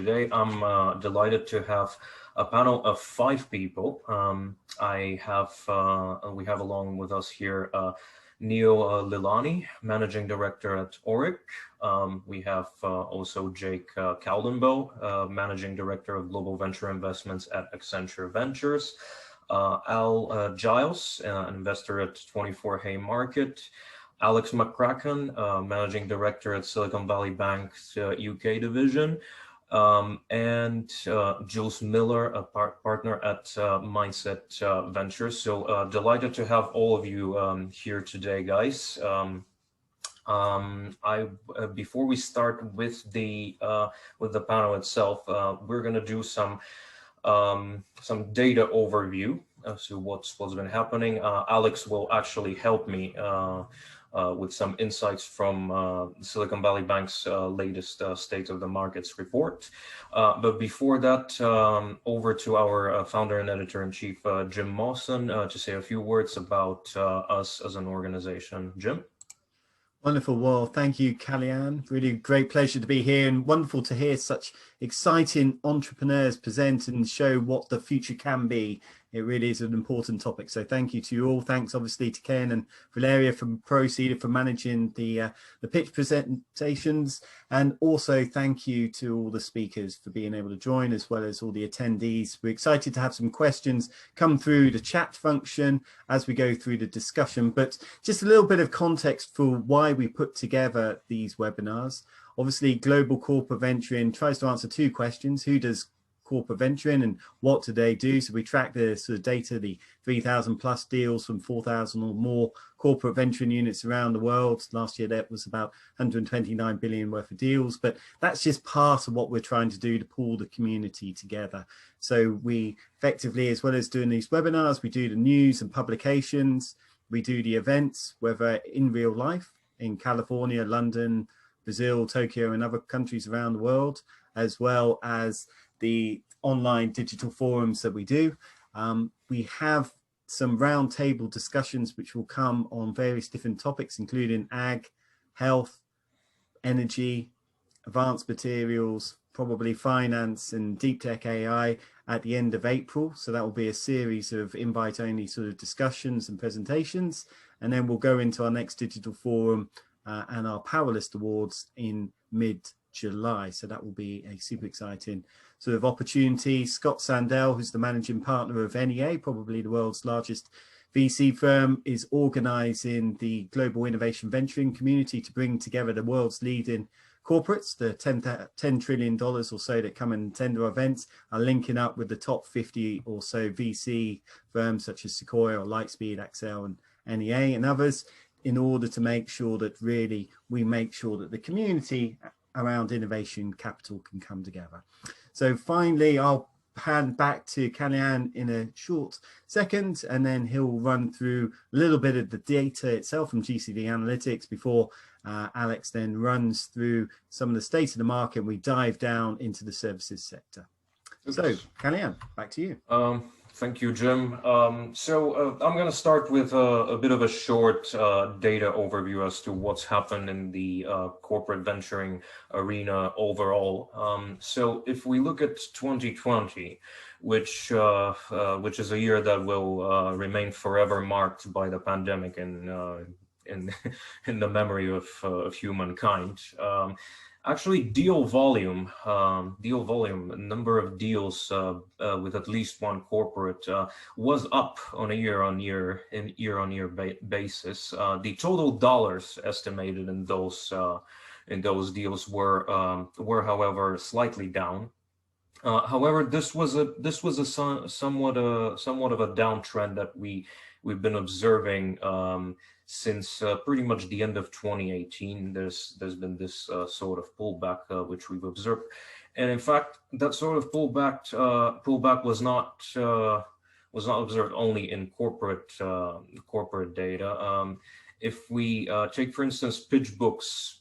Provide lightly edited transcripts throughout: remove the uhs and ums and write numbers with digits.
today I'm delighted to have a panel of 5 people. We have along with us here Neel, Lilani, Managing Director at Orrick. We have also Jake Kaldenbaugh, Managing Director of Global Venture Investments at Accenture Ventures. Giles, an investor at 24 Haymarket. Alex McCracken, Managing Director at Silicon Valley Bank's UK division. And Jules Miller, a partner at Mindset Ventures. So delighted to have all of you here today, guys. Before we start with the panel itself, we're going to do some data overview as to what's been happening. Alex will actually help me with some insights from Silicon Valley Bank's latest State of the Markets report. But before that, over to our founder and editor-in-chief, Jim Mawson, to say a few words about us as an organization. Jim? Wonderful. Well, thank you, Kaloyan. Really great pleasure to be here, and wonderful to hear such exciting entrepreneurs present and show what the future can be. It really is an important topic. So thank you to you all. Thanks obviously to Ken and Valeria from Proceeder for managing the pitch presentations. And also thank you to all the speakers for being able to join, as well as all the attendees. We're excited to have some questions come through the chat function as we go through the discussion. But just a little bit of context for why we put together these webinars. Obviously, Global Corporate Venturing tries to answer 2 questions. Who does corporate venturing and what do they do? So we track the sort of data, the 3,000 plus deals from 4,000 or more corporate venturing units around the world. Last year, that was about 129 billion worth of deals, but that's just part of what we're trying to do to pull the community together. So we effectively, as well as doing these webinars, we do the news and publications, we do the events, whether in real life in California, London, Brazil, Tokyo, and other countries around the world, as well as the online digital forums that we do. We have some roundtable discussions which will come on various different topics, including ag, health, energy, advanced materials, probably finance and deep tech AI at the end of April. So that will be a series of invite-only sort of discussions and presentations. And then we'll go into our next digital forum and our Panellists Awards in mid-July. So that will be a super exciting sort of opportunity. Scott Sandell, who's the managing partner of NEA, probably the world's largest VC firm, is organizing the global innovation venturing community to bring together the world's leading corporates. The $10 trillion or so that come and attend our events are linking up with the top 50 or so VC firms such as Sequoia or Lightspeed, Accel and NEA and others, in order to make sure that really we make sure that the community around innovation capital can come together. So finally, I'll hand back to Kaloyan in a short second, and then he'll run through a little bit of the data itself from GCV Analytics before Alex then runs through some of the state of the market, and we dive down into the services sector. So Kaloyan, back to you. Thank you, Jim. I'm going to start with a bit of a short data overview as to what's happened in the corporate venturing arena overall. So if we look at 2020, which is a year that will remain forever marked by the pandemic and in the memory of humankind. Actually, deal volume, number of deals with at least one corporate was up on a year-on-year basis. The total dollars estimated in those deals were however slightly down. However, this was a somewhat of a downtrend that we've been observing since pretty much the end of 2018. There's been this sort of pullback which we've observed, and in fact, that sort of pullback was not observed only in corporate data. If we take, for instance, PitchBook's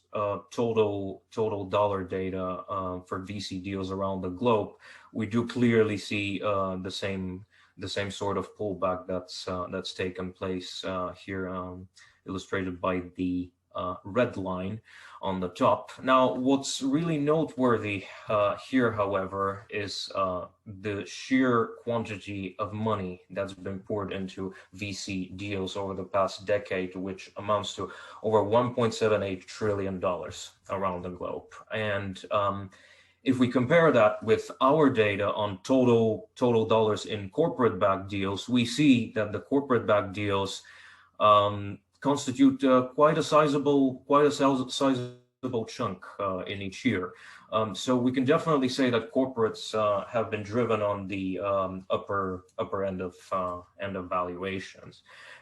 total dollar data for VC deals around the globe, we do clearly see the same sort of pullback that's taken place here, illustrated by the red line on the top. Now, what's really noteworthy here, however, is the sheer quantity of money that's been poured into VC deals over the past decade, which amounts to over $1.78 trillion around the globe. And if we compare that with our data on total dollars in corporate-backed deals, we see that the corporate-backed deals constitute quite a sizable chunk in each year. So we can definitely say that corporates have been driven on the upper end of valuations.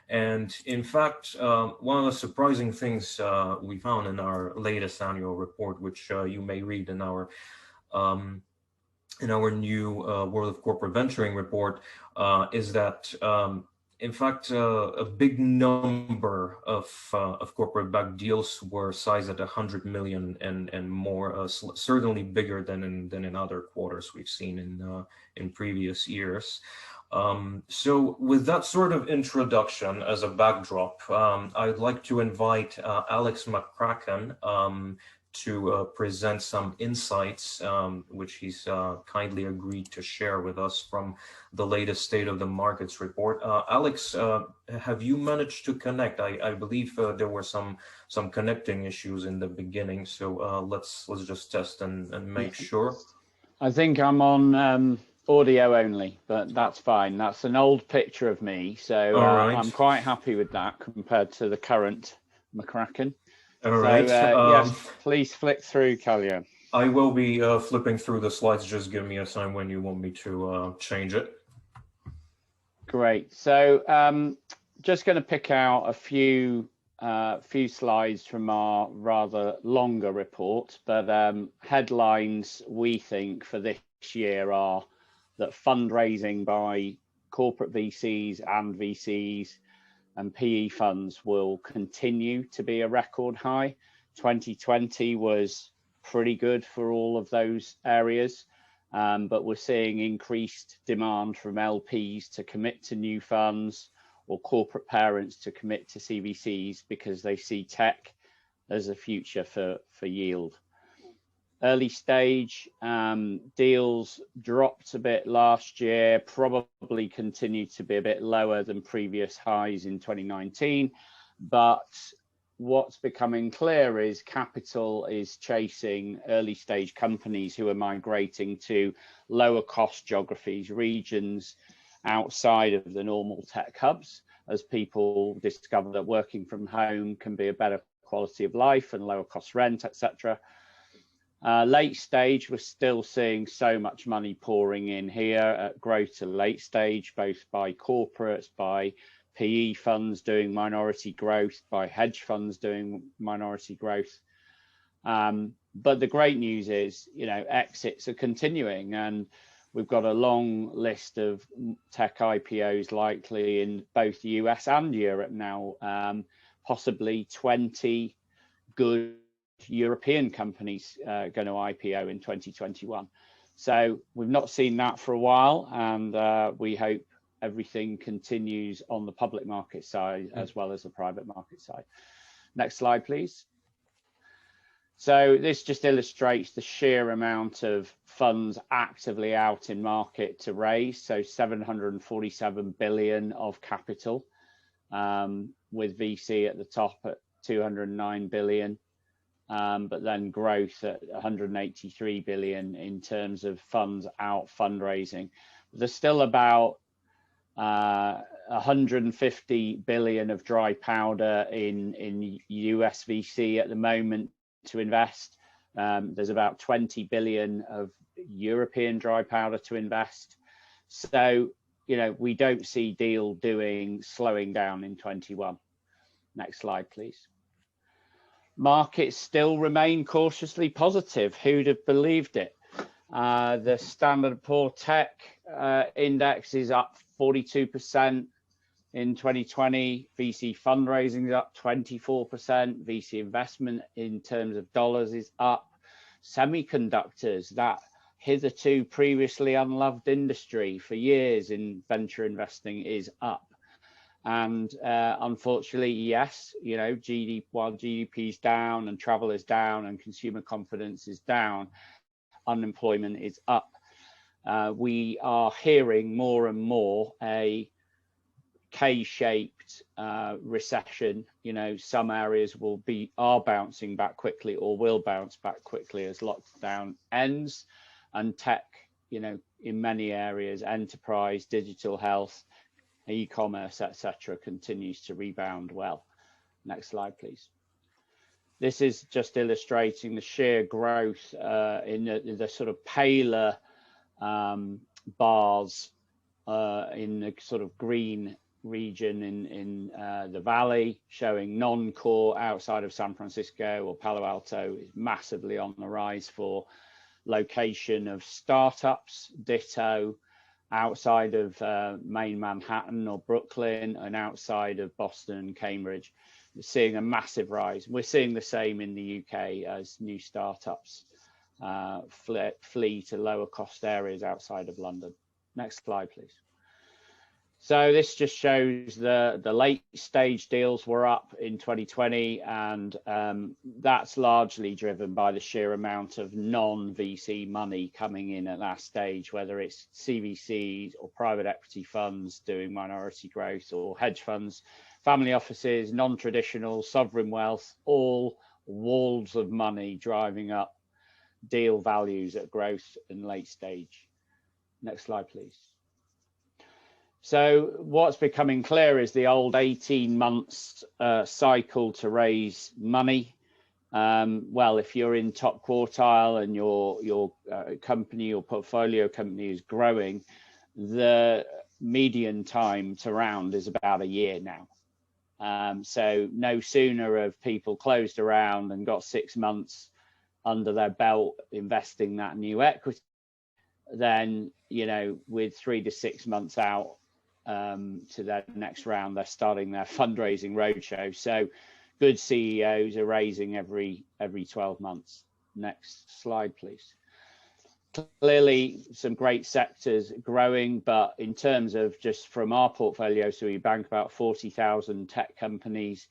And in fact, one of the surprising things we found in our latest annual report, which you may read in our new World of Corporate Venturing report, is that in fact, a big number of corporate-backed deals were sized at 100 million and more, certainly bigger than in other quarters we've seen in previous years. So with that sort of introduction as a backdrop, I'd like to invite Alex McCracken to present some insights, which he's kindly agreed to share with us from the latest State of the Markets report. Alex, have you managed to connect? I believe there were some connecting issues in the beginning, so let's just test and make sure. I think I'm on audio only, but that's fine. That's an old picture of me, so I'm quite happy with that compared to the current McCracken. All right. Yes, please flick through, Kaloyan. I will be flipping through the slides. Just give me a sign when you want me to change it. Great. So just going to pick out a few slides from our rather longer report, but headlines we think for this year are that fundraising by corporate VCs and VCs and PE funds will continue to be a record high. 2020 was pretty good for all of those areas, but we're seeing increased demand from LPs to commit to new funds or corporate parents to commit to CVCs because they see tech as a future for yield. Early stage deals dropped a bit last year, probably continued to be a bit lower than previous highs in 2019. But what's becoming clear is capital is chasing early stage companies who are migrating to lower cost geographies, regions outside of the normal tech hubs, as people discover that working from home can be a better quality of life and lower cost rent, etc. Late stage, we're still seeing so much money pouring in here at growth to late stage, both by corporates, by PE funds doing minority growth, by hedge funds doing minority growth. But the great news is, exits are continuing, and we've got a long list of tech IPOs likely in both the US and Europe now, possibly 20 good European companies going to IPO in 2021. So we've not seen that for a while, and we hope everything continues on the public market side as well as the private market side. Next slide, please. So this just illustrates the sheer amount of funds actively out in market to raise. So 747 billion of capital, with VC at the top at 209 billion. But then growth at 183 billion in terms of funds out fundraising. There's still about 150 billion of dry powder in US VC at the moment to invest. There's about 20 billion of European dry powder to invest. So, we don't see deal doing slowing down in 21. Next slide, please. Markets still remain cautiously positive. Who'd have believed it? The Standard & Poor's Tech Index is up 42% in 2020. VC fundraising is up 24%. VC investment in terms of dollars is up. Semiconductors, that hitherto previously unloved industry for years in venture investing, is up. And unfortunately, yes, you know, while GDP is down and travel is down and consumer confidence is down, unemployment is up. We are hearing more and more a K-shaped recession. You know, some areas are bouncing back quickly or will bounce back quickly as lockdown ends, and tech, you know, in many areas, enterprise, digital health, e-commerce, etc., continues to rebound well. Next slide, please. This is just illustrating the sheer growth in the sort of paler bars in the sort of green region in the valley, showing non-core outside of San Francisco or Palo Alto is massively on the rise for location of startups. Ditto outside of main Manhattan or Brooklyn, and outside of Boston and Cambridge. We're seeing a massive rise. We're seeing the same in the UK as new startups flee to lower cost areas outside of London. Next slide, please. So this just shows the late stage deals were up in 2020, and that's largely driven by the sheer amount of non-VC money coming in at that stage, whether it's CVCs or private equity funds doing minority growth, or hedge funds, family offices, non-traditional, sovereign wealth, all walls of money driving up deal values at growth in late stage. Next slide, please. So what's becoming clear is the old 18 months cycle to raise money. Well, if you're in top quartile and your company or portfolio company is growing, the median time to round is about a year now. So no sooner have people closed a round and got 6 months under their belt investing that new equity, then, you know, with 3 to 6 months out to their next round, they're starting their fundraising roadshow. So good CEOs are raising every 12 months. Next slide, please. Clearly some great sectors growing, but in terms of just from our portfolio, so we bank about 40,000 tech companies.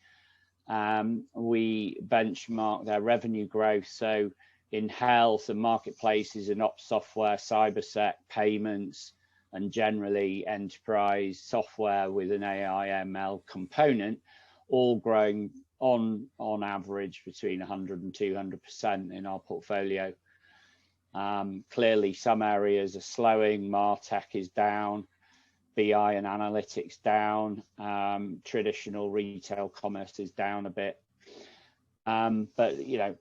We benchmark their revenue growth. So in health and marketplaces and ops software, cybersec, payments, and generally enterprise software with an AI ML component, all growing on average between 100 and 200% in our portfolio. Clearly some areas are slowing. MarTech is down, BI and analytics down, traditional retail commerce is down a bit. But you know,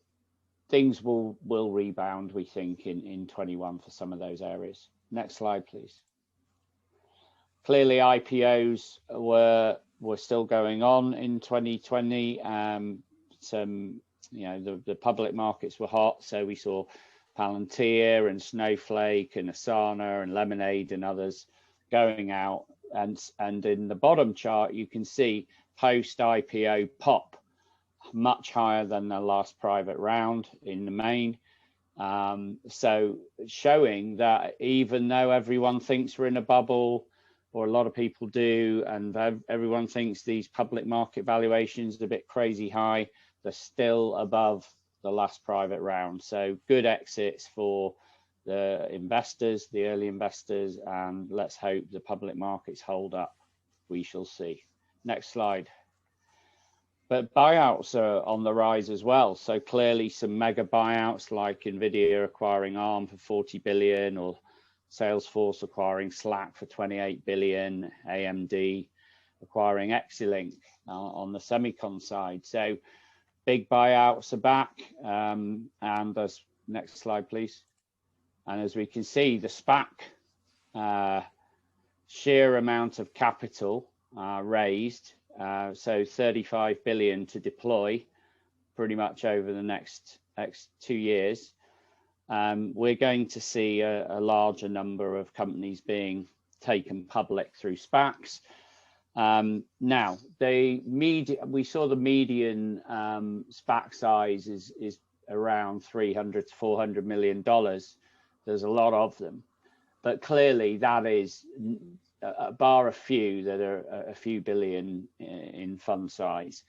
things will rebound, we think, in 21 for some of those areas. Next slide, please. Clearly IPOs were still going on in 2020. Some, you know, the public markets were hot, so we saw Palantir and Snowflake and Asana and Lemonade and others going out. And in the bottom chart, you can see post IPO pop much higher than the last private round in the main. So showing that even though everyone thinks we're in a bubble, or a lot of people do, and everyone thinks these public market valuations are a bit crazy high, they're still above the last private round. So good exits for the investors, the early investors, and let's hope the public markets hold up. We shall see. Next slide. But buyouts are on the rise as well. So clearly some mega buyouts like Nvidia acquiring ARM for 40 billion, or Salesforce acquiring Slack for 28 billion, AMD acquiring Exilink on the semicon side. So big buyouts are back. And as next slide, please. And as we can see, the SPAC sheer amount of capital raised, so 35 billion to deploy pretty much over the next 2 years. We're going to see a larger number of companies being taken public through SPACs. Now, we saw the median SPAC size is around $300 to $400 million. There's a lot of them, but clearly that is bar a few that are a few billion in fund size,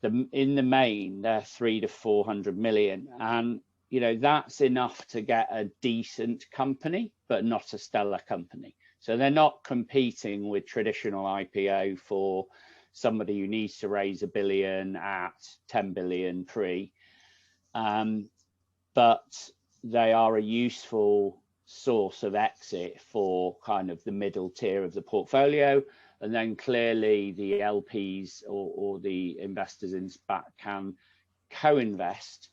in the main, they're 300 to 400 million. And, you know, that's enough to get a decent company, but not a stellar company. So they're not competing with traditional IPO for somebody who needs to raise $1 billion at 10 billion pre. But they are a useful source of exit for kind of the middle tier of the portfolio. And then clearly the LPs or the investors in SPAC can co-invest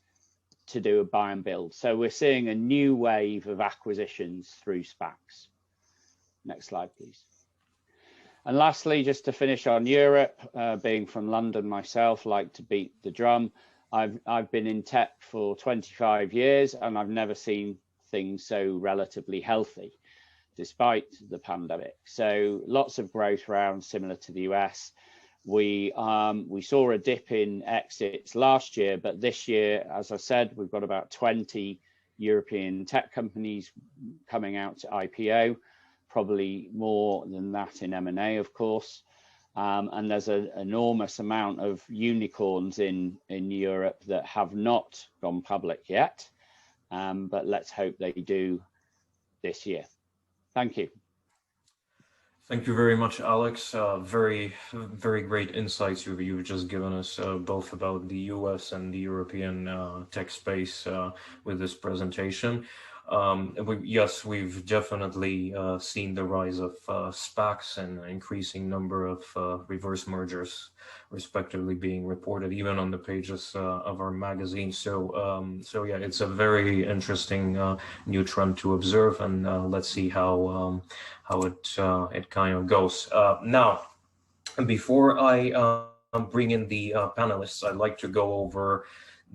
to do a buy and build. So we're seeing a new wave of acquisitions through SPACs. Next slide, please. And lastly, just to finish on Europe, being from London myself, like to beat the drum. I've been in tech for 25 years and I've never seen things so relatively healthy despite the pandemic. So lots of growth rounds similar to the US. We saw a dip in exits last year, but this year, as I said, we've got about 20 European tech companies coming out to IPO, probably more than that in M&A, of course. And there's an enormous amount of unicorns in Europe that have not gone public yet, but let's hope they do this year. Thank you. Thank you very much, Alex. Very great insights you've just given us, both about the US and the European tech space with this presentation. Yes, we've definitely seen the rise of SPACs and an increasing number of reverse mergers, respectively, being reported even on the pages of our magazine. So yeah, it's a very interesting new trend to observe, and let's see how it kind of goes. Now, before I bring in the panelists, I'd like to go over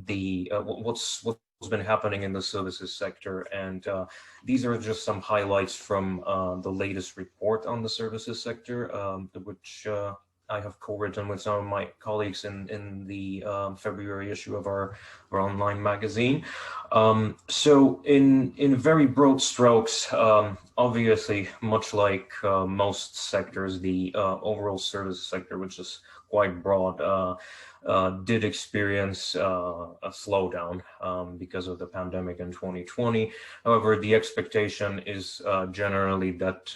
the what's been happening in the services sector, and these are just some highlights from the latest report on the services sector, which I have co-written with some of my colleagues in the February issue of our online magazine. So in very broad strokes, obviously, much like most sectors, the overall services sector, which is quite broad, did experience a slowdown because of the pandemic in 2020. However, the expectation is generally that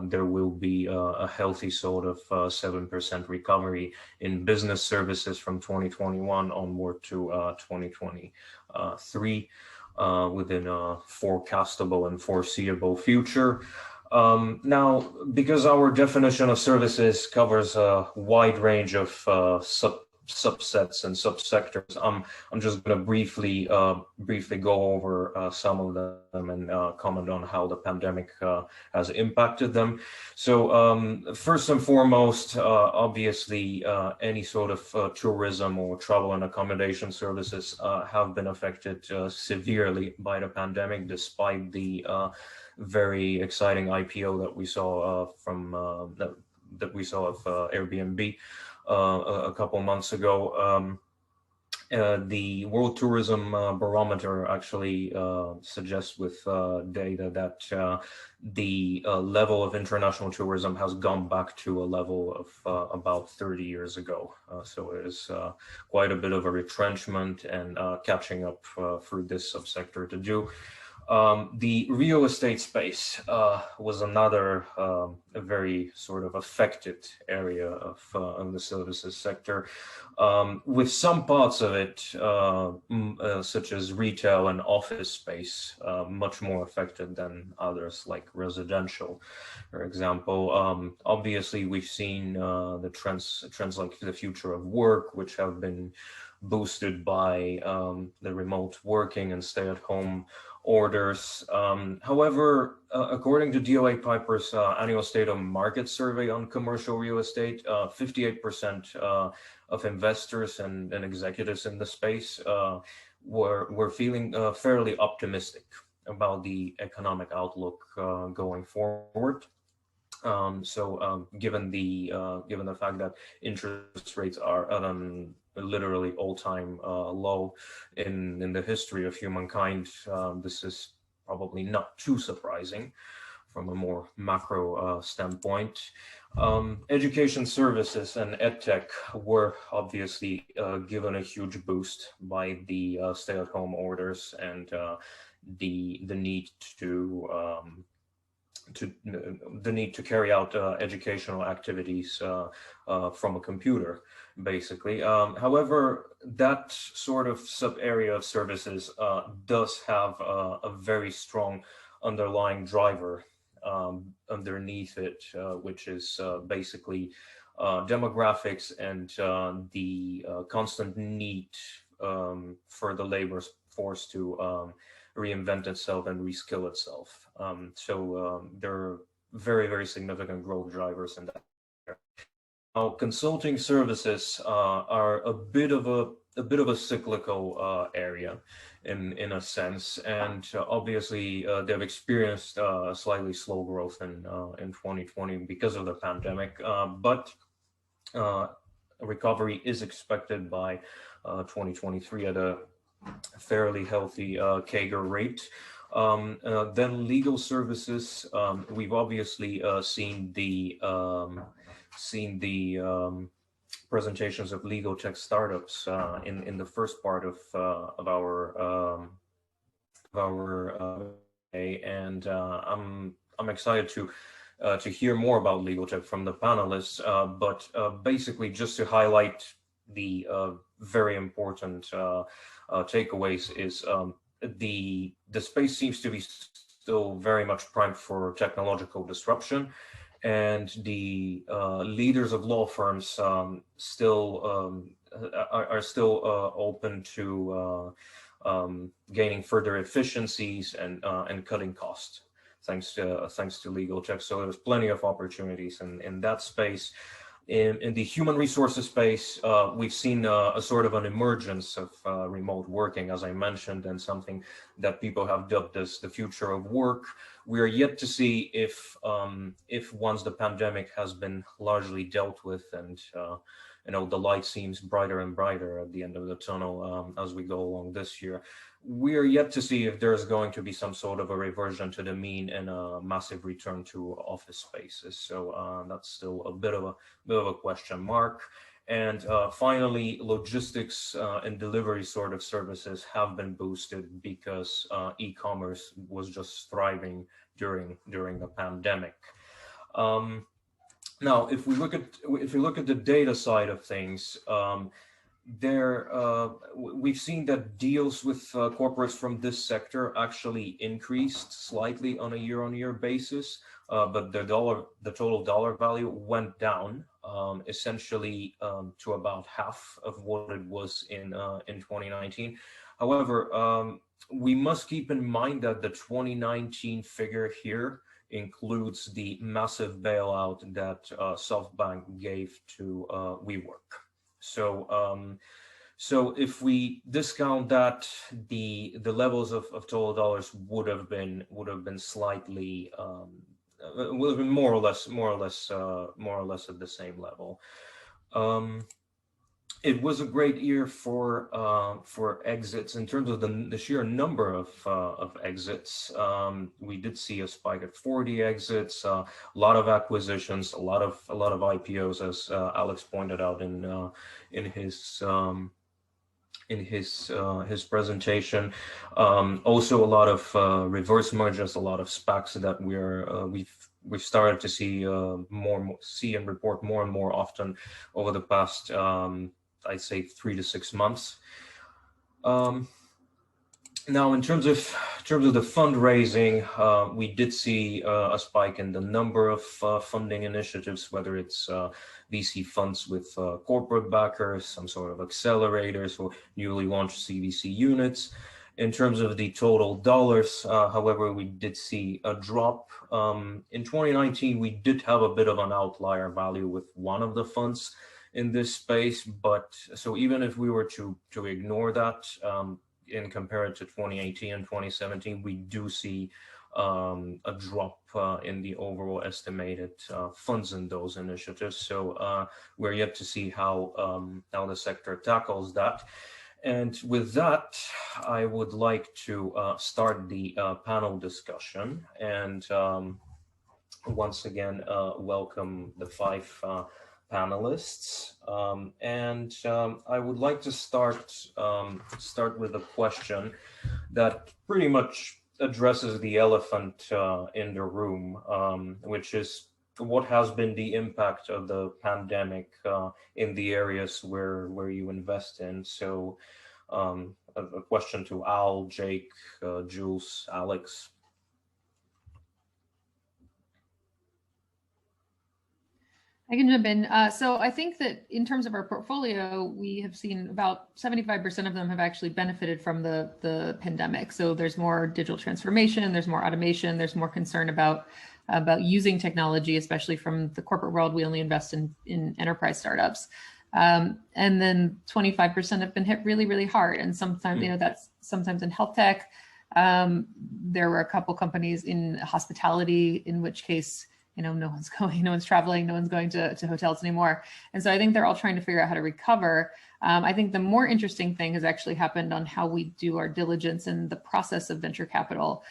there will be a healthy sort of 7% recovery in business services from 2021 onward to 2023 within a forecastable and foreseeable future. Now, because our definition of services covers a wide range of subsets and subsectors, I'm just going to briefly go over some of them and comment on how the pandemic has impacted them. So first and foremost, obviously, any sort of tourism or travel and accommodation services have been affected severely by the pandemic, despite the very exciting IPO that we saw that we saw of Airbnb a couple months ago. The World Tourism Barometer actually suggests with data that the level of international tourism has gone back to a level of about 30 years ago. So it is quite a bit of a retrenchment and catching up for this subsector to do. The real estate space was another very sort of affected area of the services sector, with some parts of it, such as retail and office space, much more affected than others, like residential, for example. Obviously, we've seen the trends like the future of work, which have been boosted by the remote working and stay-at-home orders. However, according to DOA Piper's annual state of market survey on commercial real estate, 58% of investors and executives in the space were feeling fairly optimistic about the economic outlook going forward. Given the fact that interest rates are at an literally all-time low in the history of humankind, this is probably not too surprising. from a more macro standpoint. Education services and EdTech were obviously given a huge boost by the stay-at-home orders and the need to carry out educational activities from a computer, basically. However, that sort of sub-area of services does have a very strong underlying driver underneath it, which is basically demographics and the constant need for the labor force to reinvent itself and reskill itself. So there are very, very significant growth drivers in that. Now, consulting services are a bit of a cyclical area in a sense, and obviously they've experienced slightly slow growth in 2020 because of the pandemic, but a recovery is expected by 2023 at a fairly healthy CAGR rate. Then legal services, we've obviously seen the presentations of legal tech startups in the first part of our day, and I'm excited to hear more about legal tech from the panelists. But basically, just to highlight the very important takeaways is the space seems to be still very much primed for technological disruption, and the leaders of law firms are still open to gaining further efficiencies and cutting costs thanks to legal tech. So there's plenty of opportunities in that space. In the human resources space, we've seen a sort of an emergence of remote working, as I mentioned, and something that people have dubbed as the future of work. We are yet to see if once the pandemic has been largely dealt with and the light seems brighter and brighter at the end of the tunnel as we go along this year. We are yet to see if there's going to be some sort of a reversion to the mean and a massive return to office spaces. So that's still a bit of a question mark. And finally, logistics and delivery sort of services have been boosted because e-commerce was just thriving during the pandemic. Now, if we look at the data side of things, we've seen that deals with corporates from this sector actually increased slightly on a year-on-year basis, but the total dollar value went down essentially to about half of what it was in 2019. However, we must keep in mind that the 2019 figure here includes the massive bailout that SoftBank gave to WeWork. So if we discount that, the levels of total dollars would have been slightly would have been more or less at the same level. It was a great year for exits in terms of the sheer number of exits. We did see a spike at 40 exits, a lot of acquisitions, a lot of IPOs, as Alex pointed out in his presentation. Also, a lot of reverse mergers, a lot of SPACs that we've started to see and report more and more often over the past I'd say 3 to 6 months. Now, in terms of the fundraising, we did see a spike in the number of funding initiatives, whether it's VC funds with corporate backers, some sort of accelerators, or newly launched CVC units. In terms of the total dollars, however, we did see a drop. In 2019, we did have a bit of an outlier value with one of the funds in this space, but so even if we were to ignore that and compare it to 2018 and 2017, we do see a drop in the overall estimated funds in those initiatives. So we're yet to see how the sector tackles that. And with that, I would like to start the panel discussion. And once again welcome the five panelists. I would like to start with a question that pretty much addresses the elephant in the room, which is what has been the impact of the pandemic in the areas where you invest in. So a question to Al, Jake, Jules, Alex. I can jump in. So I think that in terms of our portfolio, we have seen about 75% of them have actually benefited from the pandemic. So there's more digital transformation, there's more automation, there's more concern about using technology, especially from the corporate world. We only invest in enterprise startups. And then 25% have been hit really, really hard. And sometimes, that's sometimes in health tech. There were a couple companies in hospitality, in which case, no one's going, no one's traveling, no one's going to hotels anymore. And so I think they're all trying to figure out how to recover. I think the more interesting thing has actually happened on how we do our diligence and the process of venture capital.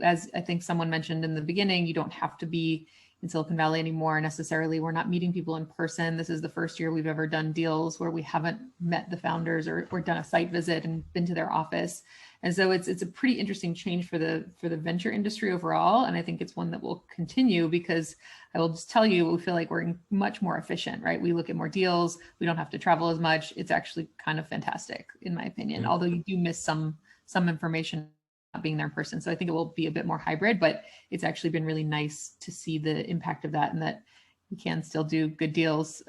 As I think someone mentioned in the beginning, you don't have to be in Silicon Valley anymore necessarily. We're not meeting people in person. This is the first year we've ever done deals where we haven't met the founders or done a site visit and been to their office. And so it's a pretty interesting change for the venture industry overall. And I think it's one that will continue, because I will just tell you, we feel like we're much more efficient, right? We look at more deals. We don't have to travel as much. It's actually kind of fantastic, in my opinion, although you do miss some information not being there in person. So I think it will be a bit more hybrid, but it's actually been really nice to see the impact of that, and that we can still do good deals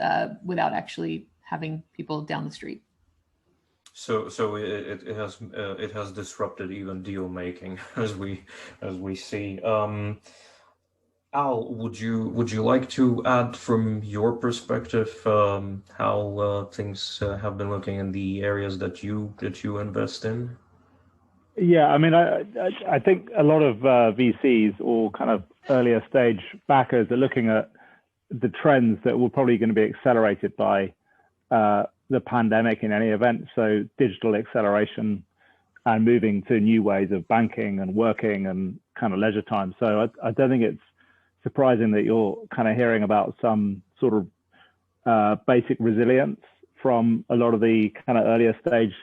without actually having people down the street. So it has disrupted even deal making, as we see. Al, would you like to add from your perspective how things have been looking in the areas that you invest in? Yeah, I mean, I think a lot of VCs or kind of earlier stage backers are looking at the trends that were probably going to be accelerated by the pandemic in any event. So digital acceleration and moving to new ways of banking and working and kind of leisure time. So I don't think it's surprising that you're kind of hearing about some sort of basic resilience from a lot of the kind of earlier stage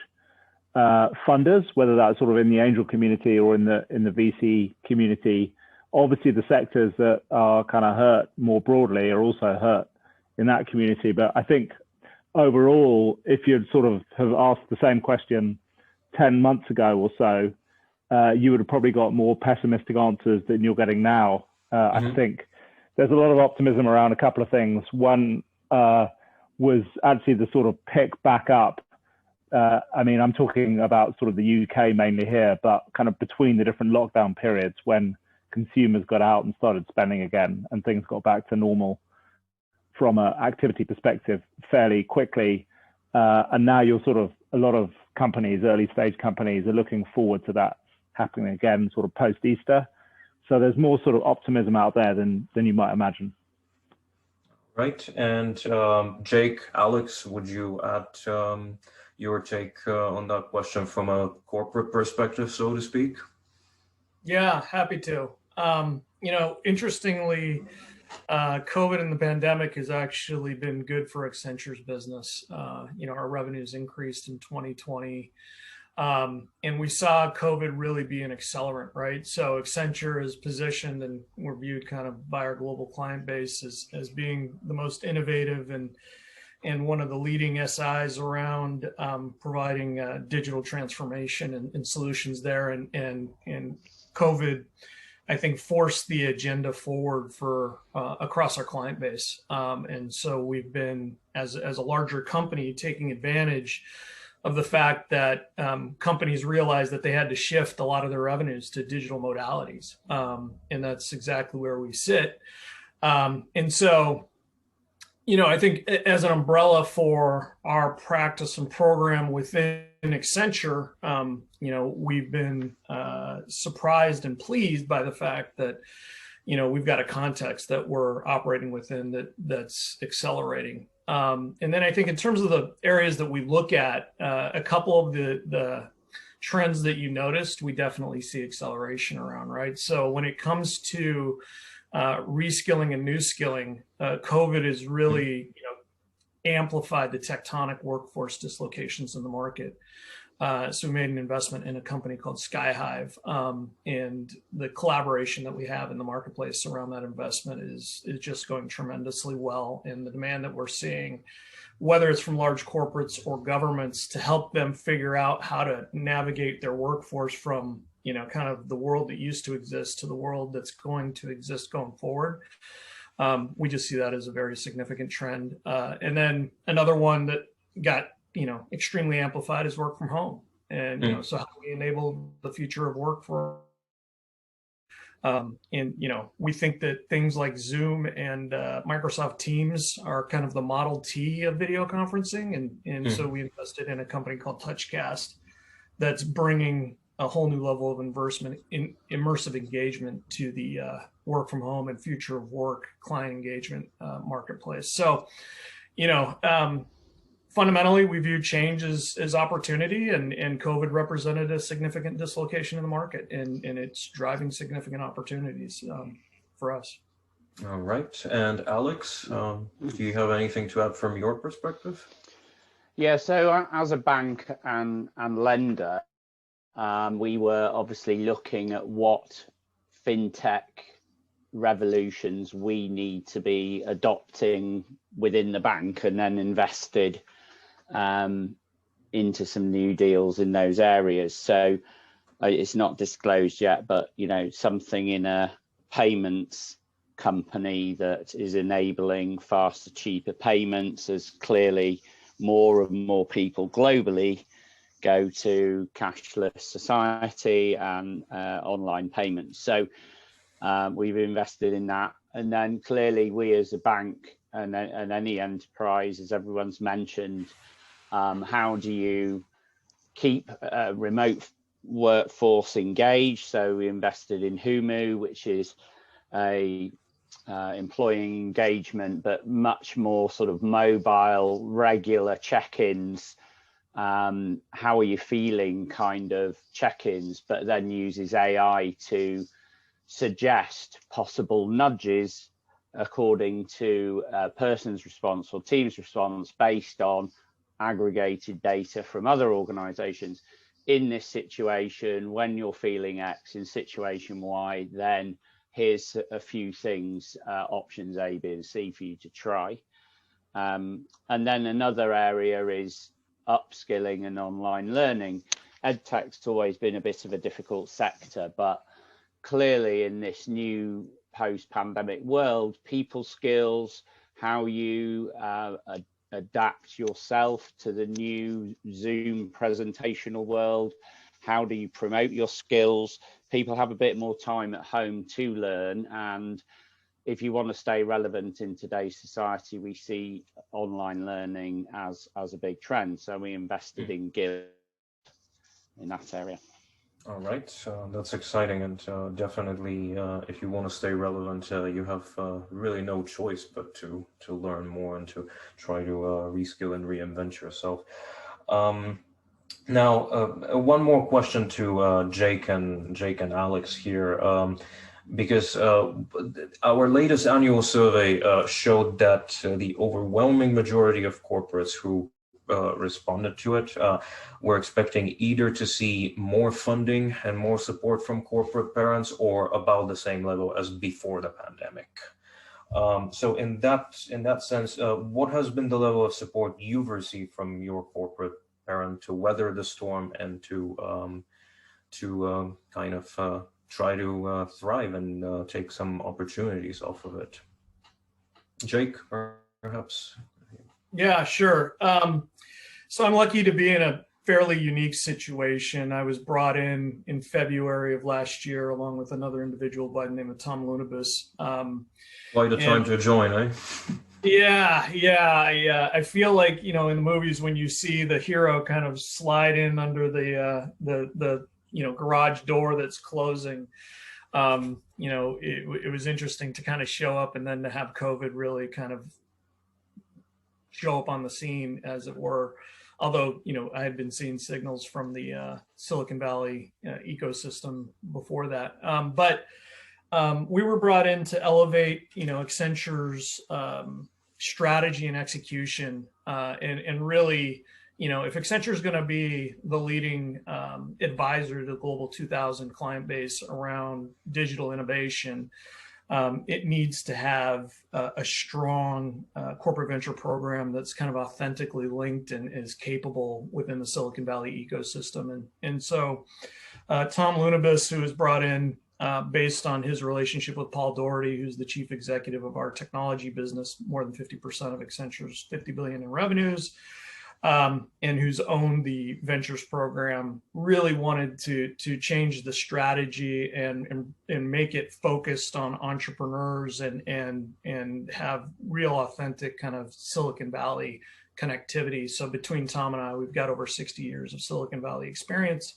funders, whether that's sort of in the angel community or in the VC community. Obviously, the sectors that are kind of hurt more broadly are also hurt in that community. But I think overall, if you'd sort of have asked the same question 10 months ago or so, you would have probably got more pessimistic answers than you're getting now. I think there's a lot of optimism around a couple of things. One was actually the sort of pick back up. I mean, I'm talking about sort of the UK mainly here, but kind of between the different lockdown periods when consumers got out and started spending again and things got back to normal from an activity perspective fairly quickly. And now you're sort of, a lot of companies, early stage companies, are looking forward to that happening again, sort of post Easter. So there's more sort of optimism out there than you might imagine. Right. And Jake, Alex, would you add your take on that question from a corporate perspective, so to speak? Yeah, happy to. Interestingly, COVID and the pandemic has actually been good for Accenture's business. Our revenues increased in 2020. And we saw COVID really be an accelerant, right? So Accenture is positioned, and we're viewed kind of by our global client base as being the most innovative and one of the leading SIs around providing digital transformation and solutions there. And COVID, I think, forced the agenda forward for across our client base. And so we've been, as a larger company, taking advantage of the fact that companies realized that they had to shift a lot of their revenues to digital modalities. And that's exactly where we sit. And so, I think as an umbrella for our practice and program within Accenture, we've been surprised and pleased by the fact that, we've got a context that we're operating within that's accelerating. And then I think in terms of the areas that we look at, a couple of the trends that you noticed, we definitely see acceleration around, right? So when it comes to reskilling and new skilling, COVID has really amplified the tectonic workforce dislocations in the market. So we made an investment in a company called Skyhive, and the collaboration that we have in the marketplace around that investment is just going tremendously well. And the demand that we're seeing, whether it's from large corporates or governments, to help them figure out how to navigate their workforce from kind of the world that used to exist to the world that's going to exist going forward. We just see that as a very significant trend. And then another one that got extremely amplified is work from home. And so how do we enable the future of work for we think that things like Zoom and Microsoft Teams are kind of the Model T of video conferencing, and so we invested in a company called TouchCast that's bringing a whole new level of immersive engagement to the work from home and future of work client engagement marketplace. So fundamentally, we view change as opportunity, and COVID represented a significant dislocation in the market, and it's driving significant opportunities for us. All right. And Alex, do you have anything to add from your perspective? Yeah, so as a bank and lender, we were obviously looking at what fintech revolutions we need to be adopting within the bank, and then invested into some new deals in those areas. So it's not disclosed yet, but something in a payments company that is enabling faster, cheaper payments, as clearly more and more people globally go to cashless society and online payments. So we've invested in that. And then clearly we as a bank and any enterprise, as everyone's mentioned, how do you keep a remote workforce engaged? So we invested in Humu, which is a employee engagement, but much more sort of mobile, regular check-ins. How are you feeling kind of check-ins, but then uses AI to suggest possible nudges according to a person's response or team's response based on aggregated data from other organizations. In this situation, when you're feeling X, in situation Y, then here's a few things, options A, B, and C for you to try. And then another area is upskilling and online learning. EdTech's always been a bit of a difficult sector, but clearly in this new post-pandemic world, people skills, how you adapt yourself to the new Zoom presentational world, how do you promote your skills? People have a bit more time at home to learn, and if you want to stay relevant in today's society, we see online learning as a big trend. So we invested in Giles in that area. All right, that's exciting, and definitely, if you want to stay relevant, you have really no choice but to learn more and to try to reskill and reinvent yourself. Now, one more question to Jake and Alex here, because our latest annual survey showed that the overwhelming majority of corporates who responded to it were expecting either to see more funding and more support from corporate parents or about the same level as before the pandemic. So in that sense, what has been the level of support you've received from your corporate parent to weather the storm and to kind of try to thrive and take some opportunities off of it? Jake, perhaps? Yeah, sure. So I'm lucky to be in a fairly unique situation. I was brought in February of last year, along with another individual by the name of Tom Lunabus. Quite a time to join, eh? Yeah. I feel like, in the movies when you see the hero kind of slide in under the garage door that's closing, it was interesting to kind of show up and then to have COVID really kind of show up on the scene, as it were. Although, I had been seeing signals from the Silicon Valley ecosystem before that. But We were brought in to elevate, Accenture's strategy and execution, and really, if Accenture is going to be the leading advisor to the Global 2000 client base around digital innovation, it needs to have a strong corporate venture program that's kind of authentically linked and is capable within the Silicon Valley ecosystem. And so Tom Lunabus, who was brought in based on his relationship with Paul Doherty, who's the chief executive of our technology business, more than 50% of Accenture's $50 billion in revenues, and who's owned the ventures program, really wanted to change the strategy and make it focused on entrepreneurs and have real authentic kind of Silicon Valley connectivity. So between Tom and I, we've got over 60 years of Silicon Valley experience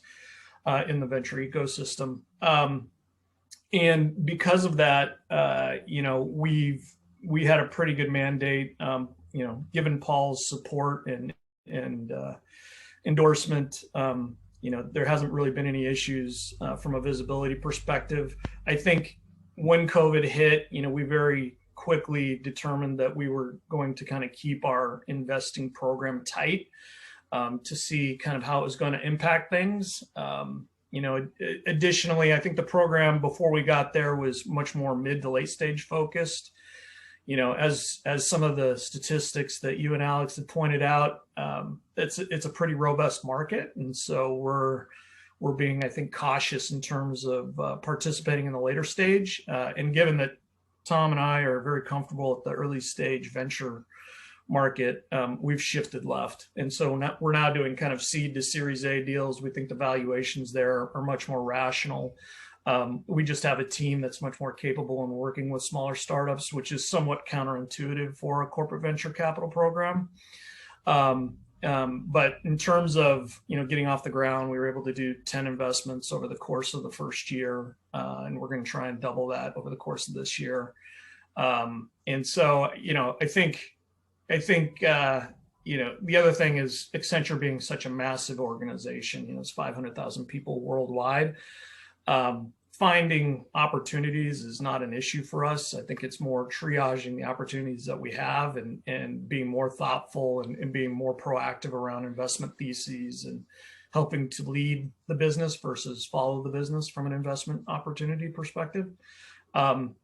in the venture ecosystem. And because of that, we had a pretty good mandate, given Paul's support and endorsement. There hasn't really been any issues from a visibility perspective. I think when COVID hit, we very quickly determined that we were going to kind of keep our investing program tight to see kind of how it was going to impact things. Additionally, I think the program before we got there was much more mid to late stage focused. As some of the statistics that you and Alex had pointed out, it's a pretty robust market, and so we're being, I think, cautious in terms of participating in the later stage. And given that Tom and I are very comfortable at the early stage venture market, we've shifted left, and so we're now doing kind of seed to Series A deals. We think the valuations there are much more rational. We just have a team that's much more capable in working with smaller startups, which is somewhat counterintuitive for a corporate venture capital program. But in terms of getting off the ground, we were able to do 10 investments over the course of the first year, and we're going to try and double that over the course of this year. And so I think the other thing is Accenture being such a massive organization. It's 500,000 people worldwide. Finding opportunities is not an issue for us. I think it's more triaging the opportunities that we have and being more thoughtful and being more proactive around investment theses and helping to lead the business versus follow the business from an investment opportunity perspective.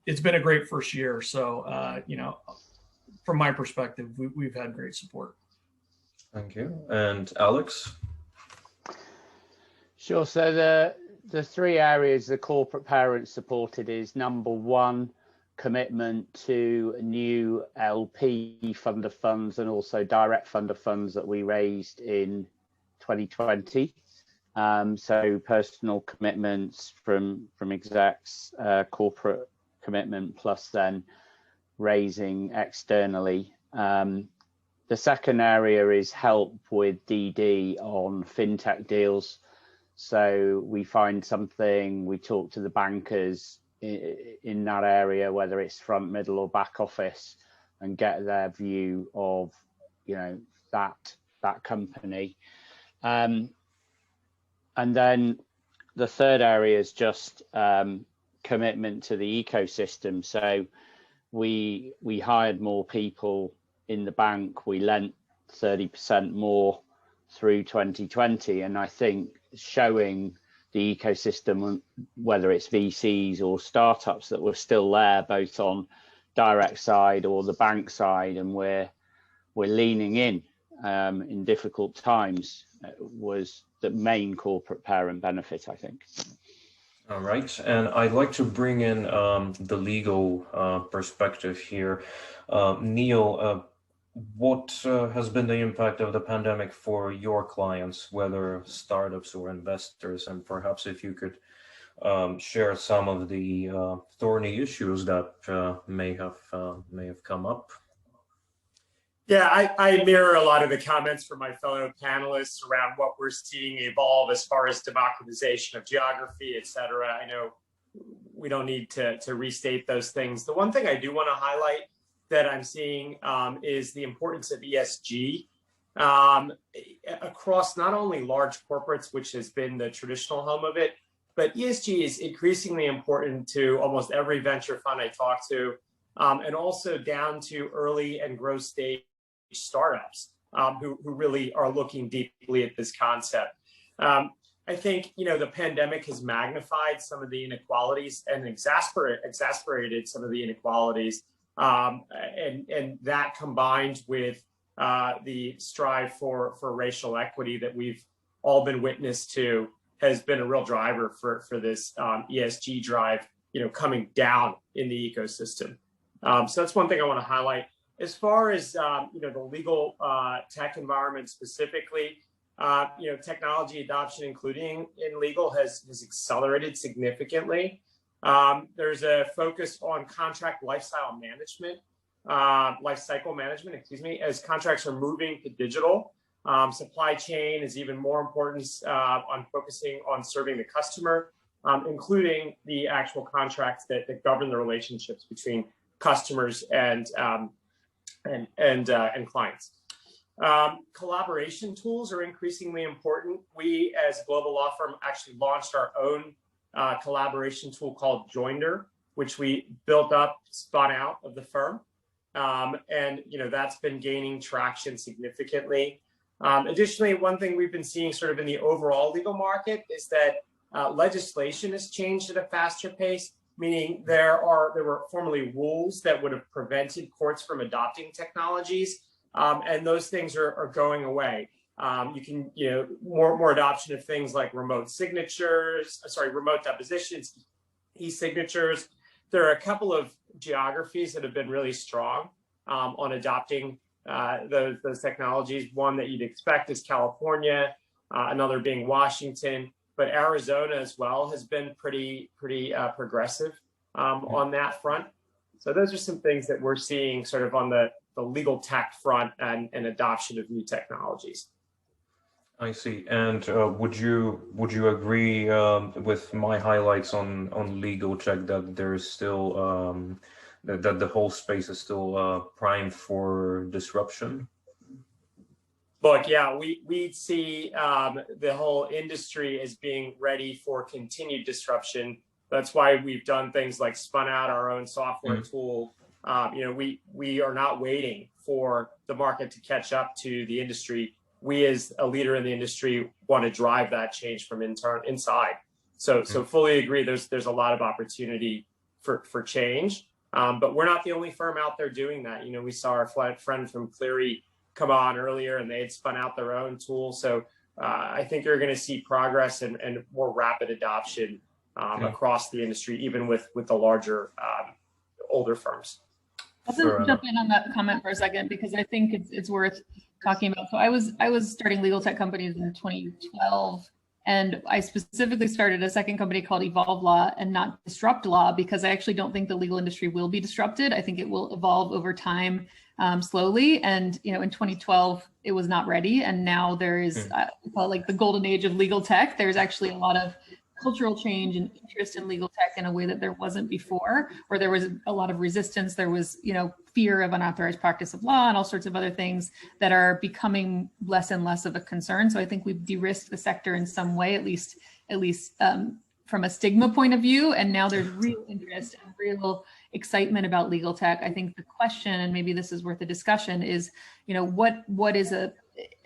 It's been a great first year. So, from my perspective, we've had great support. Thank you. And Alex? Sure. So the three areas the corporate parent supported is, number one, commitment to new LP funder funds and also direct funder funds that we raised in 2020. So personal commitments from execs, corporate commitment, plus then raising externally. The second area is help with DD on fintech deals. So we find something, we talk to the bankers in that area, whether it's front, middle or back office, and get their view of, that company. And then the third area is just commitment to the ecosystem. So we hired more people in the bank. We lent 30% more through 2020. And I think showing the ecosystem, whether it's VCs or startups, that were still there, both on direct side or the bank side, and we're leaning in difficult times, was the main corporate parent benefit, I think. All right, and I'd like to bring in the legal perspective here. Neel, what has been the impact of the pandemic for your clients, whether startups or investors? And perhaps if you could share some of the thorny issues that may have come up. Yeah, I mirror a lot of the comments from my fellow panelists around what we're seeing evolve as far as democratization of geography, et cetera. I know we don't need to restate those things. The one thing I do want to highlight that I'm seeing is the importance of ESG across not only large corporates, which has been the traditional home of it, but ESG is increasingly important to almost every venture fund I talk to, and also down to early and growth stage startups who really are looking deeply at this concept. I think, the pandemic has magnified some of the inequalities and exasperated some of the inequalities. And that combined with the strive for racial equity that we've all been witness to has been a real driver for this ESG drive, coming down in the ecosystem. So that's one thing I want to highlight. As far as the legal tech environment specifically, technology adoption, including in legal, has accelerated significantly. There's a focus on contract lifecycle management, as contracts are moving to digital. Supply chain is even more important on focusing on serving the customer, including the actual contracts that govern the relationships between customers and clients. Collaboration tools are increasingly important. We, as a global law firm, actually launched our own collaboration tool called Joinder, which we built up, spun out of the firm. And that's been gaining traction significantly. Additionally, one thing we've been seeing sort of in the overall legal market is that legislation has changed at a faster pace, meaning there were formerly rules that would have prevented courts from adopting technologies, and those things are going away. You can, more adoption of things like remote depositions, e-signatures. There are a couple of geographies that have been really strong on adopting those technologies. One that you'd expect is California, another being Washington, but Arizona as well has been pretty progressive on that front. So those are some things that we're seeing sort of on the legal tech front and adoption of new technologies. I see. And would you agree with my highlights on legal tech that there is still that the whole space is still primed for disruption? Look, yeah, we see the whole industry as being ready for continued disruption. That's why we've done things like spun out our own software tool. We are not waiting for the market to catch up to the industry. We, as a leader in the industry, want to drive that change from inside. So fully agree. There's a lot of opportunity for change, but we're not the only firm out there doing that. We saw our friend from Cleary come on earlier, and they had spun out their own tool. So I think you're going to see progress and more rapid adoption across the industry, even with the larger, older firms. I'll just jump in on that comment for a second, because I think it's worth talking about. So I was starting legal tech companies in 2012, and I specifically started a second company called Evolve Law and not Disrupt Law, because I actually don't think the legal industry will be disrupted. I think it will evolve over time, slowly. And in 2012, it was not ready, and now there is we call it like the golden age of legal tech. There's actually a lot of cultural change and interest in legal tech in a way that there wasn't before, where there was a lot of resistance. There was, fear of unauthorized practice of law and all sorts of other things that are becoming less and less of a concern. So I think we've de-risked the sector in some way, at least from a stigma point of view. And now there's real interest and real excitement about legal tech. I think the question, and maybe this is worth a discussion, is, what is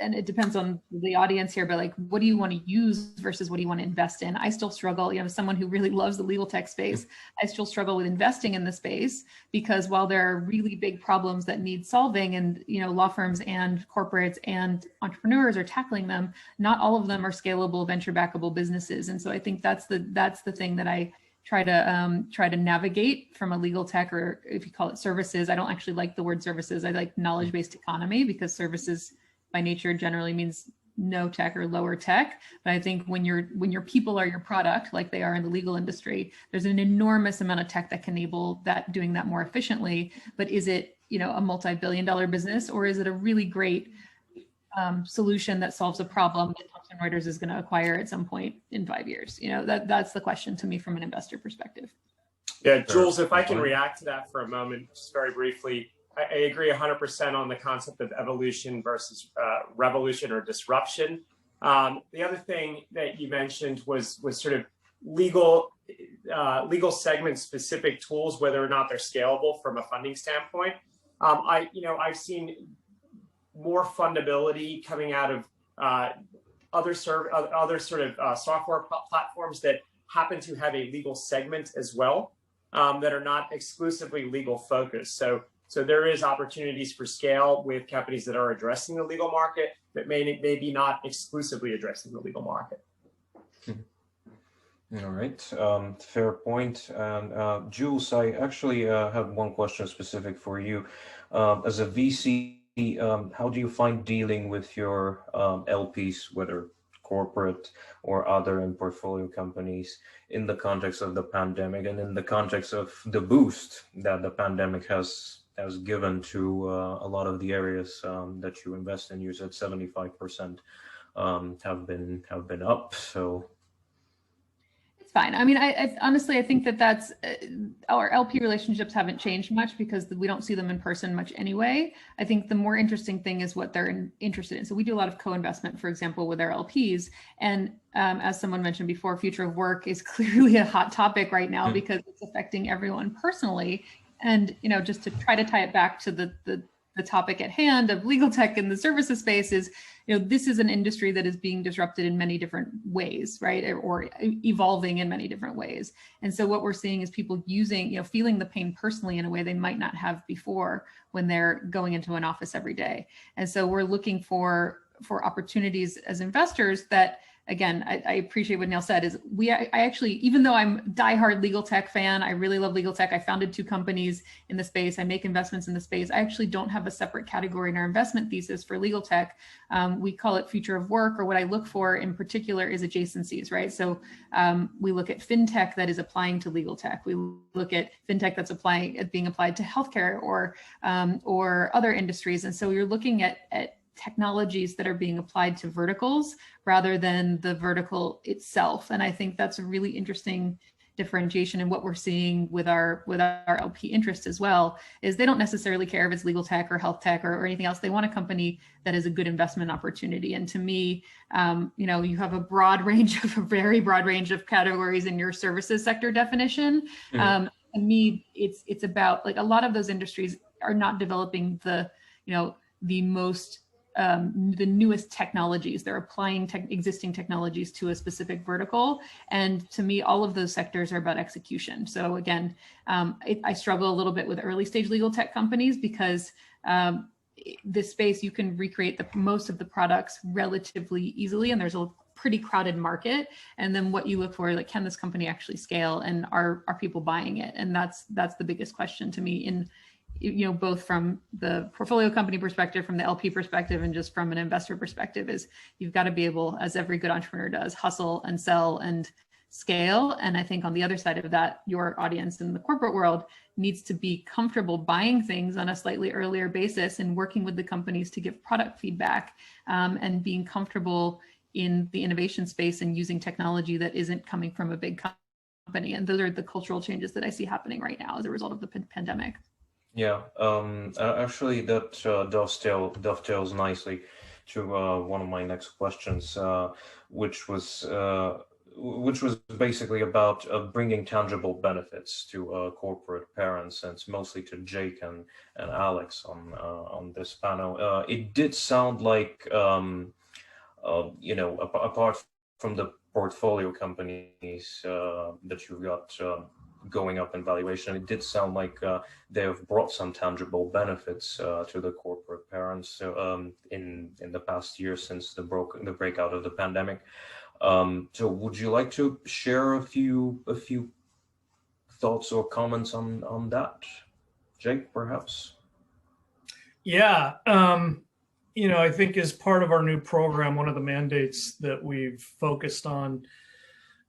and it depends on the audience here, but like, what do you want to use versus what do you want to invest in? I still struggle, as someone who really loves the legal tech space, I still struggle with investing in the space, because while there are really big problems that need solving, and, law firms and corporates and entrepreneurs are tackling them, not all of them are scalable, venture backable businesses. And so I think that's the thing that I try to navigate from a legal tech, or if you call it services. I don't actually like the word services. I like knowledge-based economy, because services by nature generally means no tech or lower tech. But I think when your people are your product, like they are in the legal industry, there's an enormous amount of tech that can enable that, doing that more efficiently. But is it, a multi-billion-dollar business, or is it a really great solution that solves a problem that Thomson Reuters is going to acquire at some point in 5 years? That's the question to me from an investor perspective. Yeah, Jules, if I can react to that for a moment, just very briefly. I agree 100% on the concept of evolution versus revolution or disruption. The other thing that you mentioned was sort of legal segment specific tools, whether or not they're scalable from a funding standpoint. I've seen more fundability coming out of other sort of software platforms that happen to have a legal segment as well, that are not exclusively legal focused. So there is opportunities for scale with companies that are addressing the legal market, but maybe not exclusively addressing the legal market. All right, fair point. And Jules, I actually have one question specific for you. As a VC, how do you find dealing with your LPs, whether corporate or other in portfolio companies, in the context of the pandemic and in the context of the boost that the pandemic has given to a lot of the areas that you invest in? You said 75% have been up, so. It's fine. I mean, I honestly, I think that's our LP relationships haven't changed much because we don't see them in person much anyway. I think the more interesting thing is what they're interested in. So we do a lot of co-investment, for example, with our LPs. And as someone mentioned before, future of work is clearly a hot topic right now because it's affecting everyone personally. And, just to try to tie it back to the topic at hand of legal tech in the services space is, this is an industry that is being disrupted in many different ways, right? Or evolving in many different ways. And so what we're seeing is people using, feeling the pain personally in a way they might not have before when they're going into an office every day. And so we're looking for opportunities as investors that, again, I appreciate what Neel said is I actually, even though I'm a diehard legal tech fan, I really love legal tech. I founded 2 companies in the space. I make investments in the space. I actually don't have a separate category in our investment thesis for legal tech. We call it future of work, or what I look for in particular is adjacencies, right? So we look at fintech that is applying to legal tech. We look at fintech that's being applied to healthcare or other industries. And so you're looking at technologies that are being applied to verticals rather than the vertical itself. And I think that's a really interesting differentiation in what we're seeing with our LP interest as well, is they don't necessarily care if it's legal tech or health tech or anything else. They want a company that is a good investment opportunity. And to me, you have a very broad range of categories in your services sector definition. To me, it's about, like, a lot of those industries are not developing the newest technologies. They're applying existing technologies to a specific vertical. And to me, all of those sectors are about execution. So again, I struggle a little bit with early stage legal tech companies because this space, you can recreate most of the products relatively easily, and there's a pretty crowded market. And then what you look for, like, can this company actually scale, and are people buying it? And that's the biggest question to me, in both from the portfolio company perspective, from the LP perspective, and just from an investor perspective, is you've got to be able, as every good entrepreneur does, hustle and sell and scale. And I think on the other side of that, your audience in the corporate world needs to be comfortable buying things on a slightly earlier basis and working with the companies to give product feedback, and being comfortable in the innovation space and using technology that isn't coming from a big company. And those are the cultural changes that I see happening right now as a result of the pandemic. Yeah, actually, that dovetails nicely to one of my next questions, which was basically about bringing tangible benefits to corporate parents, and it's mostly to Jake and Alex on this panel. It did sound like, apart from the portfolio companies that you've got going up in valuation, it did sound like they have brought some tangible benefits to the corporate parents in the past year since the breakout of the pandemic. So would you like to share a few thoughts or comments on that, Jake, perhaps? Yeah, I think as part of our new program, one of the mandates that we've focused on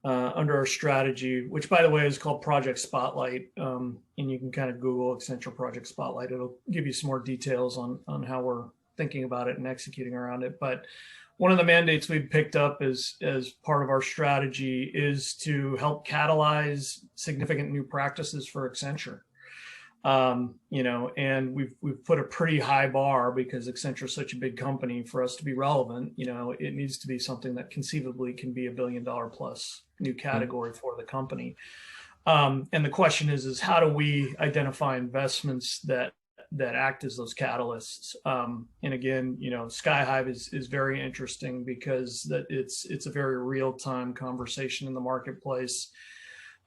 under our strategy, which, by the way, is called Project Spotlight, and you can kind of Google Accenture Project Spotlight. It'll give you some more details on how we're thinking about it and executing around it. But one of the mandates we've picked up as part of our strategy is to help catalyze significant new practices for Accenture. And we've put a pretty high bar because Accenture is such a big company. For us to be relevant, it needs to be something that conceivably can be $1 billion plus new category for the company. And the question is how do we identify investments that act as those catalysts? And again, Skyhive is very interesting because it's a very real-time conversation in the marketplace.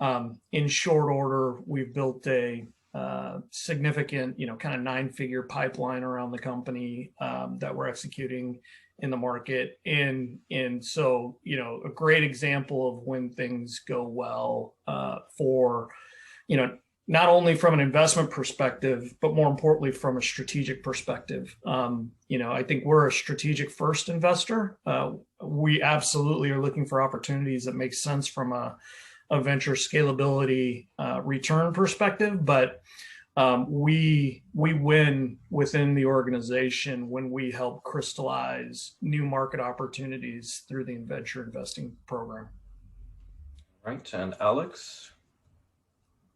In short order, we've built a significant, kind of 9-figure pipeline around the company that we're executing in the market. And so, a great example of when things go well for, not only from an investment perspective, but more importantly, from a strategic perspective. I think we're a strategic first investor. We absolutely are looking for opportunities that make sense from a venture scalability return perspective, but we win within the organization when we help crystallize new market opportunities through the venture investing program. Right, and Alex?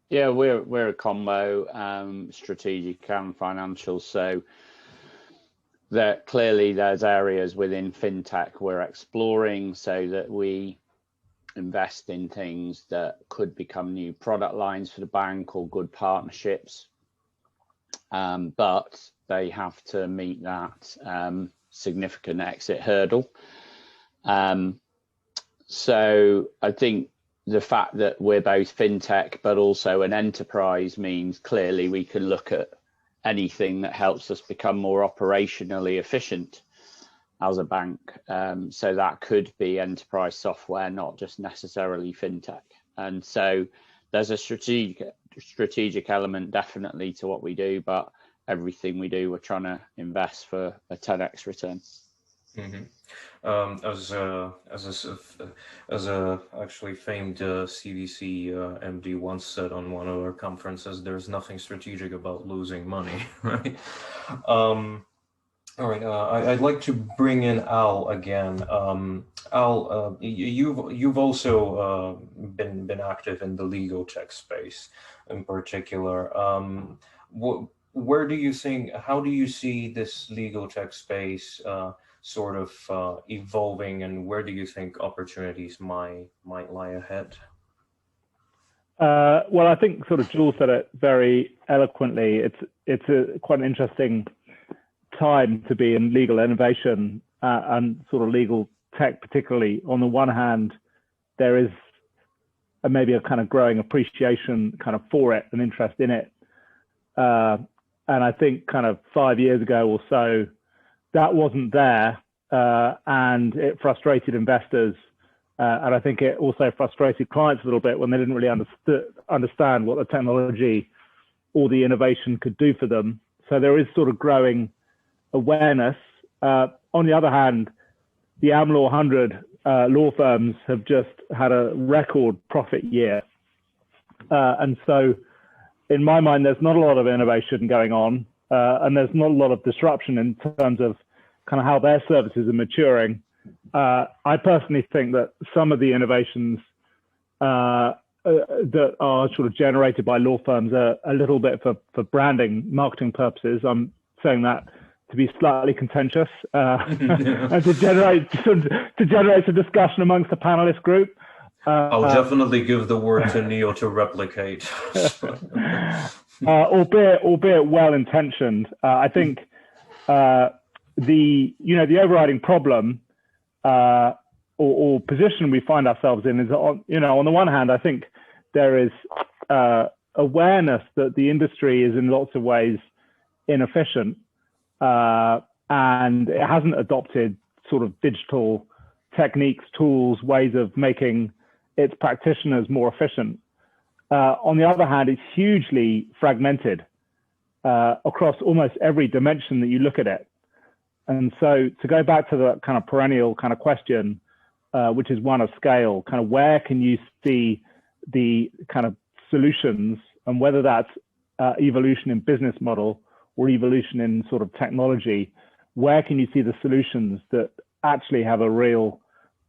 Yeah, we're a combo, strategic and financial. So clearly there's areas within fintech we're exploring so that we invest in things that could become new product lines for the bank or good partnerships, but they have to meet that significant exit hurdle. So I think the fact that we're both fintech but also an enterprise means clearly we can look at anything that helps us become more operationally efficient as a bank. So that could be enterprise software, not just necessarily fintech. And so there's a strategic element definitely to what we do, but everything we do, we're trying to invest for a 10x return. Mm-hmm. As a actually famed CVC MD once said on one of our conferences, there's nothing strategic about losing money, right? All right, I'd like to bring in Al again. Al, you've also been active in the legal tech space in particular. How do you see this legal tech space sort of evolving, and where do you think opportunities might lie ahead? Well, I think sort of Jules said it very eloquently. It's quite an interesting time to be in legal innovation and sort of legal tech, particularly. On the one hand, there is maybe a kind of growing appreciation kind of for it and interest in it. And I think kind of 5 years ago or so, that wasn't there, and it frustrated investors. And I think it also frustrated clients a little bit when they didn't really understand what the technology or the innovation could do for them. So there is sort of growing awareness. On the other hand, the AmLaw 100 law firms have just had a record profit year. And so in my mind, there's not a lot of innovation going on, and there's not a lot of disruption in terms of kind of how their services are maturing. I personally think that some of the innovations that are sort of generated by law firms are a little bit for branding, marketing purposes. I'm saying that to be slightly contentious and to generate a discussion amongst the panelist group. I'll definitely give the word to Neel to replicate. albeit well intentioned. I think the overriding problem or position we find ourselves in is on the one hand, I think there is awareness that the industry is in lots of ways inefficient, and it hasn't adopted sort of digital techniques, tools, ways of making its practitioners more efficient. On the other hand, it's hugely fragmented across almost every dimension that you look at it. And so to go back to the kind of perennial kind of question, which is one of scale, kind of where can you see the kind of solutions, and whether that's evolution in business model or evolution in sort of technology, where can you see the solutions that actually have a real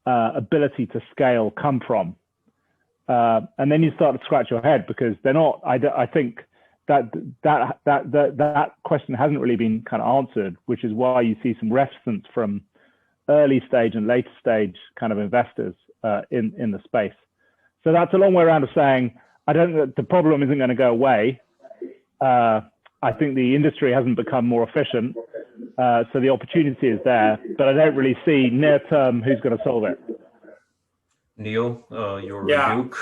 ability to scale come from? And then you start to scratch your head, because they're not, I think that question hasn't really been kind of answered, which is why you see some reticence from early stage and later stage kind of investors in the space. So that's a long way around of saying I don't think the problem isn't going to go away. I think the industry hasn't become more efficient, so the opportunity is there, but I don't really see near term who's going to solve it. Neel, your rebuke.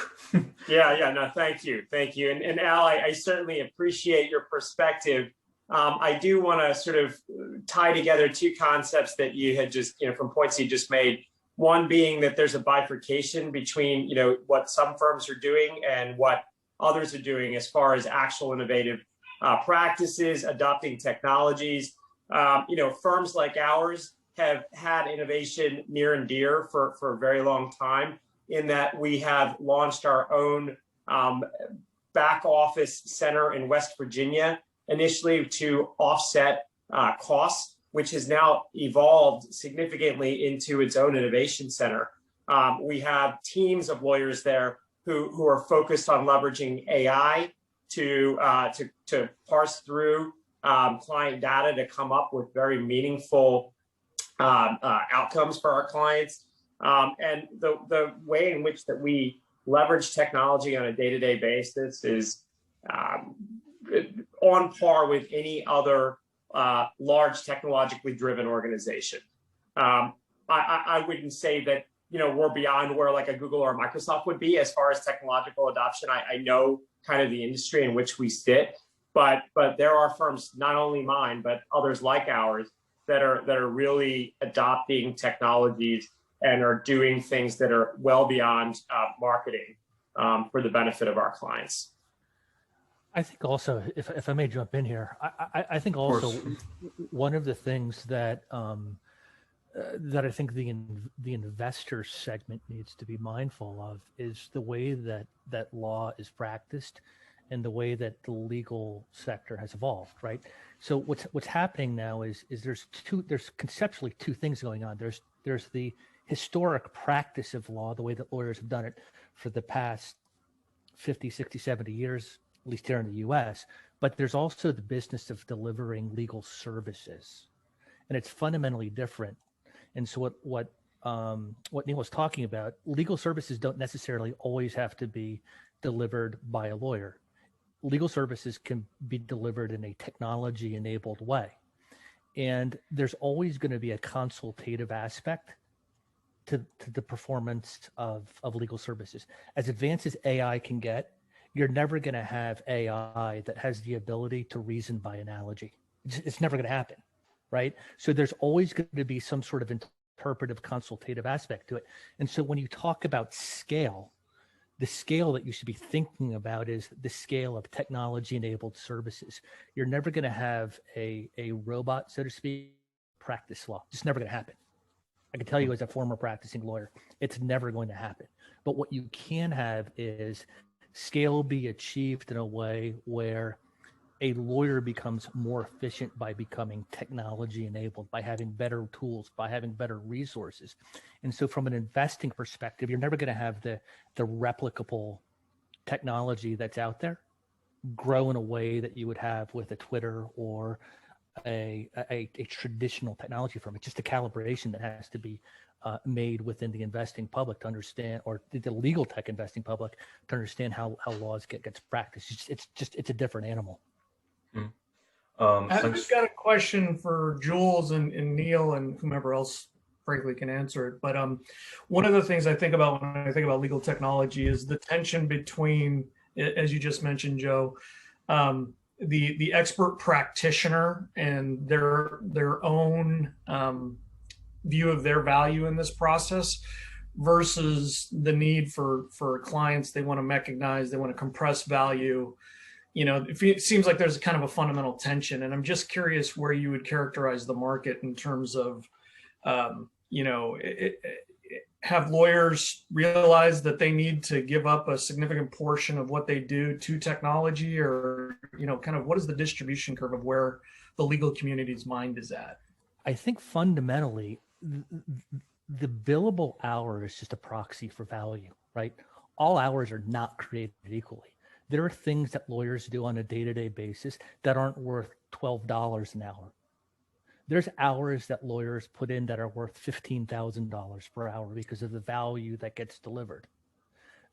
No, thank you. And Al, I certainly appreciate your perspective. I do want to sort of tie together two concepts that you had just, from points you just made. One being that there's a bifurcation between, what some firms are doing and what others are doing as far as actual innovative practices, adopting technologies. Firms like ours have had innovation near and dear for a very long time, in that we have launched our own back office center in West Virginia, initially to offset costs, which has now evolved significantly into its own innovation center. We have teams of lawyers there who are focused on leveraging AI to parse through client data to come up with very meaningful outcomes for our clients. And the way in which that we leverage technology on a day-to-day basis is on par with any other large technologically driven organization. I wouldn't say that we're beyond where like a Google or a Microsoft would be as far as technological adoption. I know kind of the industry in which we sit, but there are firms, not only mine but others like ours, that are really adopting technologies and are doing things that are well beyond marketing for the benefit of our clients. I think also, if I may jump in here, I think also one of the things that that I think the investor segment needs to be mindful of is the way that law is practiced and the way that the legal sector has evolved, right? So what's happening now is there's conceptually two things going on. There's the historic practice of law, the way that lawyers have done it for the past 50, 60, 70 years, at least here in the US, but there's also the business of delivering legal services, and it's fundamentally different. And so what Neel was talking about, legal services don't necessarily always have to be delivered by a lawyer. Legal services can be delivered in a technology-enabled way. And there's always going to be a consultative aspect to the performance of legal services. As advanced as AI can get, you're never going to have AI that has the ability to reason by analogy. It's never going to happen, right? So there's always going to be some sort of interpretive consultative aspect to it. And so when you talk about scale, the scale that you should be thinking about is the scale of technology-enabled services. You're never going to have a robot, so to speak, practice law. It's never going to happen. I can tell you as a former practicing lawyer, it's never going to happen. But what you can have is scale be achieved in a way where a lawyer becomes more efficient by becoming technology enabled, by having better tools, by having better resources. And so from an investing perspective, you're never going to have the replicable technology that's out there grow in a way that you would have with a Twitter or a traditional technology firm. It's just a calibration that has to be made within the investing public to understand, or the legal tech investing public to understand how laws gets practiced. It's a different animal. I've just got a question for Jules and Neel and whomever else frankly can answer it. But one of the things I think about when I think about legal technology is the tension between, as you just mentioned, Joe, the expert practitioner and their own view of their value in this process versus the need for clients. They want to mechanize, they want to compress value. It seems like there's kind of a fundamental tension, and I'm just curious where you would characterize the market in terms of, have lawyers realized that they need to give up a significant portion of what they do to technology, or, kind of what is the distribution curve of where the legal community's mind is at? I think fundamentally, the billable hour is just a proxy for value, right? All hours are not created equally. There are things that lawyers do on a day-to-day basis that aren't worth $12 an hour. There's hours that lawyers put in that are worth $15,000 per hour because of the value that gets delivered.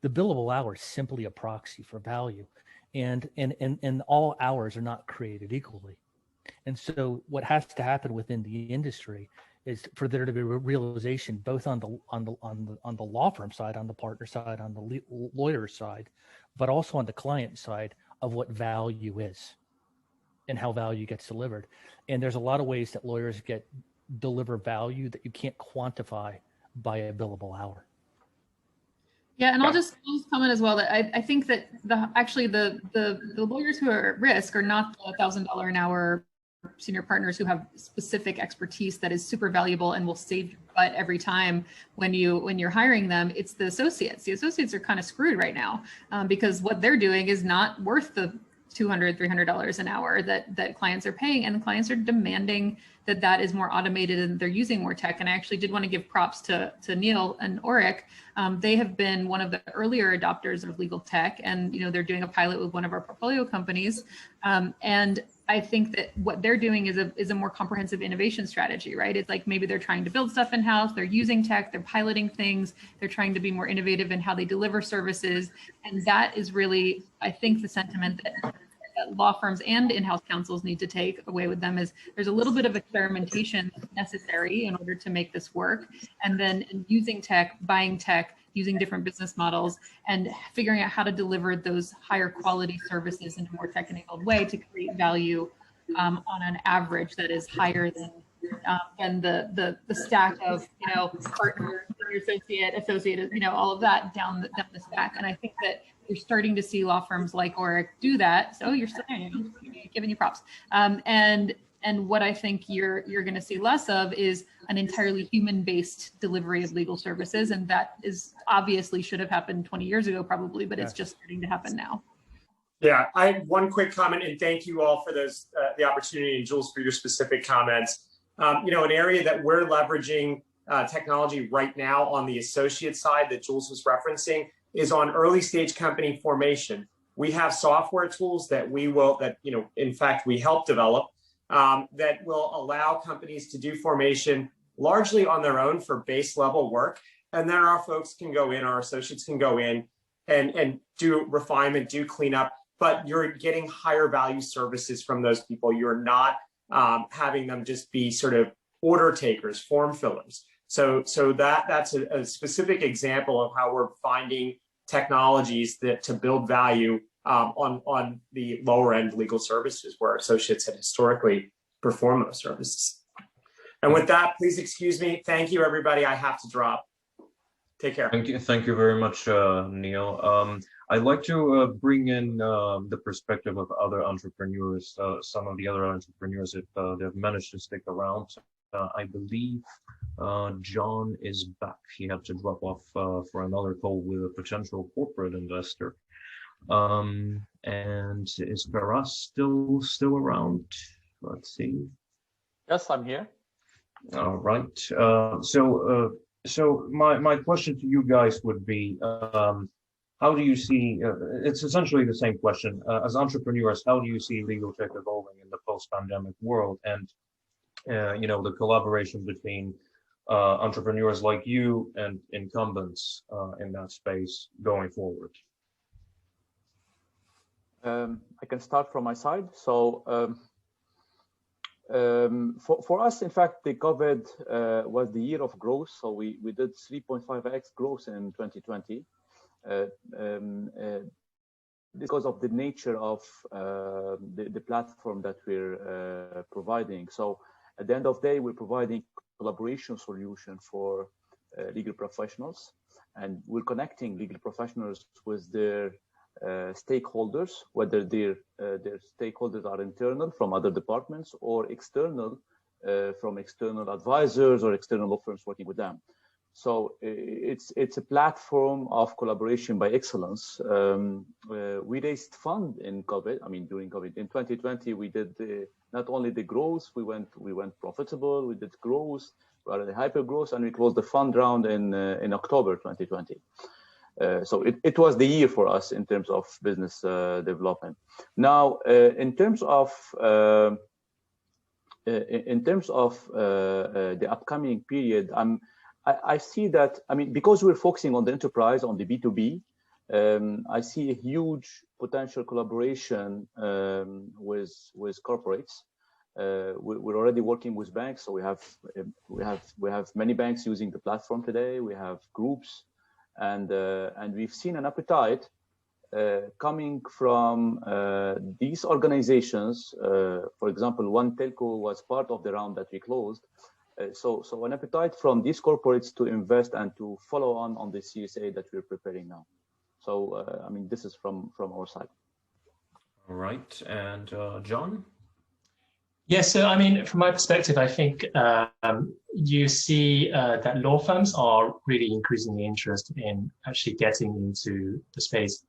The billable hour is simply a proxy for value, and all hours are not created equally. And so what has to happen within the industry is for there to be a realization, both on the law firm side, on the partner side, on the lawyer side, but also on the client side, of what value is and how value gets delivered. And there's a lot of ways that lawyers deliver value that you can't quantify by a billable hour. Yeah, and I'll just comment as well that I think that the lawyers who are at risk are not the $1,000 an hour senior partners who have specific expertise that is super valuable and will save your butt every time when you're hiring them. It's the associates. The associates are kind of screwed right now because what they're doing is not worth the $200, $300 an hour that clients are paying, and the clients are demanding that is more automated and they're using more tech. And I actually did want to give props to Neel and Orrick. They have been one of the earlier adopters of legal tech, and they're doing a pilot with one of our portfolio companies. And I think that what they're doing is a more comprehensive innovation strategy, right? It's like maybe they're trying to build stuff in-house, they're using tech, they're piloting things, they're trying to be more innovative in how they deliver services. And that is really, I think, the sentiment that law firms and in-house counsels need to take away with them is there's a little bit of experimentation necessary in order to make this work. And then using tech, buying tech, using different business models, and figuring out how to deliver those higher quality services in a more tech-enabled way to create value on an average that is higher than the stack of partner, associate, all of that down the stack. And I think that you're starting to see law firms like Orrick do that. So you're still giving you props. And what I think you're going to see less of is an entirely human-based delivery of legal services, and that is obviously should have happened 20 years ago, probably, but it's just starting to happen now. Yeah, I have one quick comment, and thank you all for those the opportunity, and Jules, for your specific comments. An area that we're leveraging technology right now on the associate side that Jules was referencing is on early stage company formation. We have software tools that in fact, we help develop that will allow companies to do formation largely on their own for base level work. And then our folks can go in, our associates can go in and do refinement, do cleanup, but you're getting higher value services from those people. You're not having them just be sort of order takers, form fillers. So that's a specific example of how we're finding technologies to build value on the lower end legal services where associates had historically performed those services. And with that, please excuse me. Thank you, everybody. I have to drop. Take care. Thank you very much, Neel. I'd like to bring in the perspective of other entrepreneurs, some of the other entrepreneurs that have managed to stick around. I believe John is back. He had to drop off for another call with a potential corporate investor. And is Faraz still around? Let's see. Yes, I'm here. All right. So my question to you guys would be, how do you see? It's essentially the same question. As entrepreneurs, how do you see legal tech evolving in the post-pandemic world? And the collaboration between entrepreneurs like you and incumbents in that space going forward? I can start from my side. So for us, in fact, the COVID was the year of growth. So we did 3.5x growth in 2020 because of the nature of the platform that we're providing. So at the end of the day, we're providing collaboration solution for legal professionals, and we're connecting legal professionals with their stakeholders, whether their stakeholders are internal from other departments or external from external advisors or external law firms working with them. So it's a platform of collaboration by excellence. We raised fund in COVID. I mean, during COVID in 2020, we did not only the growth, we went profitable. We did growth, we are in hyper growth, and we closed the fund round in October 2020. So it was the year for us in terms of business development. Now, in terms of the upcoming period, I see that, I mean, because we're focusing on the enterprise, on the B2B, I see a huge potential collaboration with corporates. We're already working with banks, so we have many banks using the platform today. We have groups, and we've seen an appetite coming from these organizations. For example, one telco was part of the round that we closed. So an appetite from these corporates to invest and to follow on the CSA that we're preparing now. So I mean, this is from our side. All right, and John? Yes, so I mean, from my perspective, I think you see that law firms are really increasing the interest in actually getting into the space.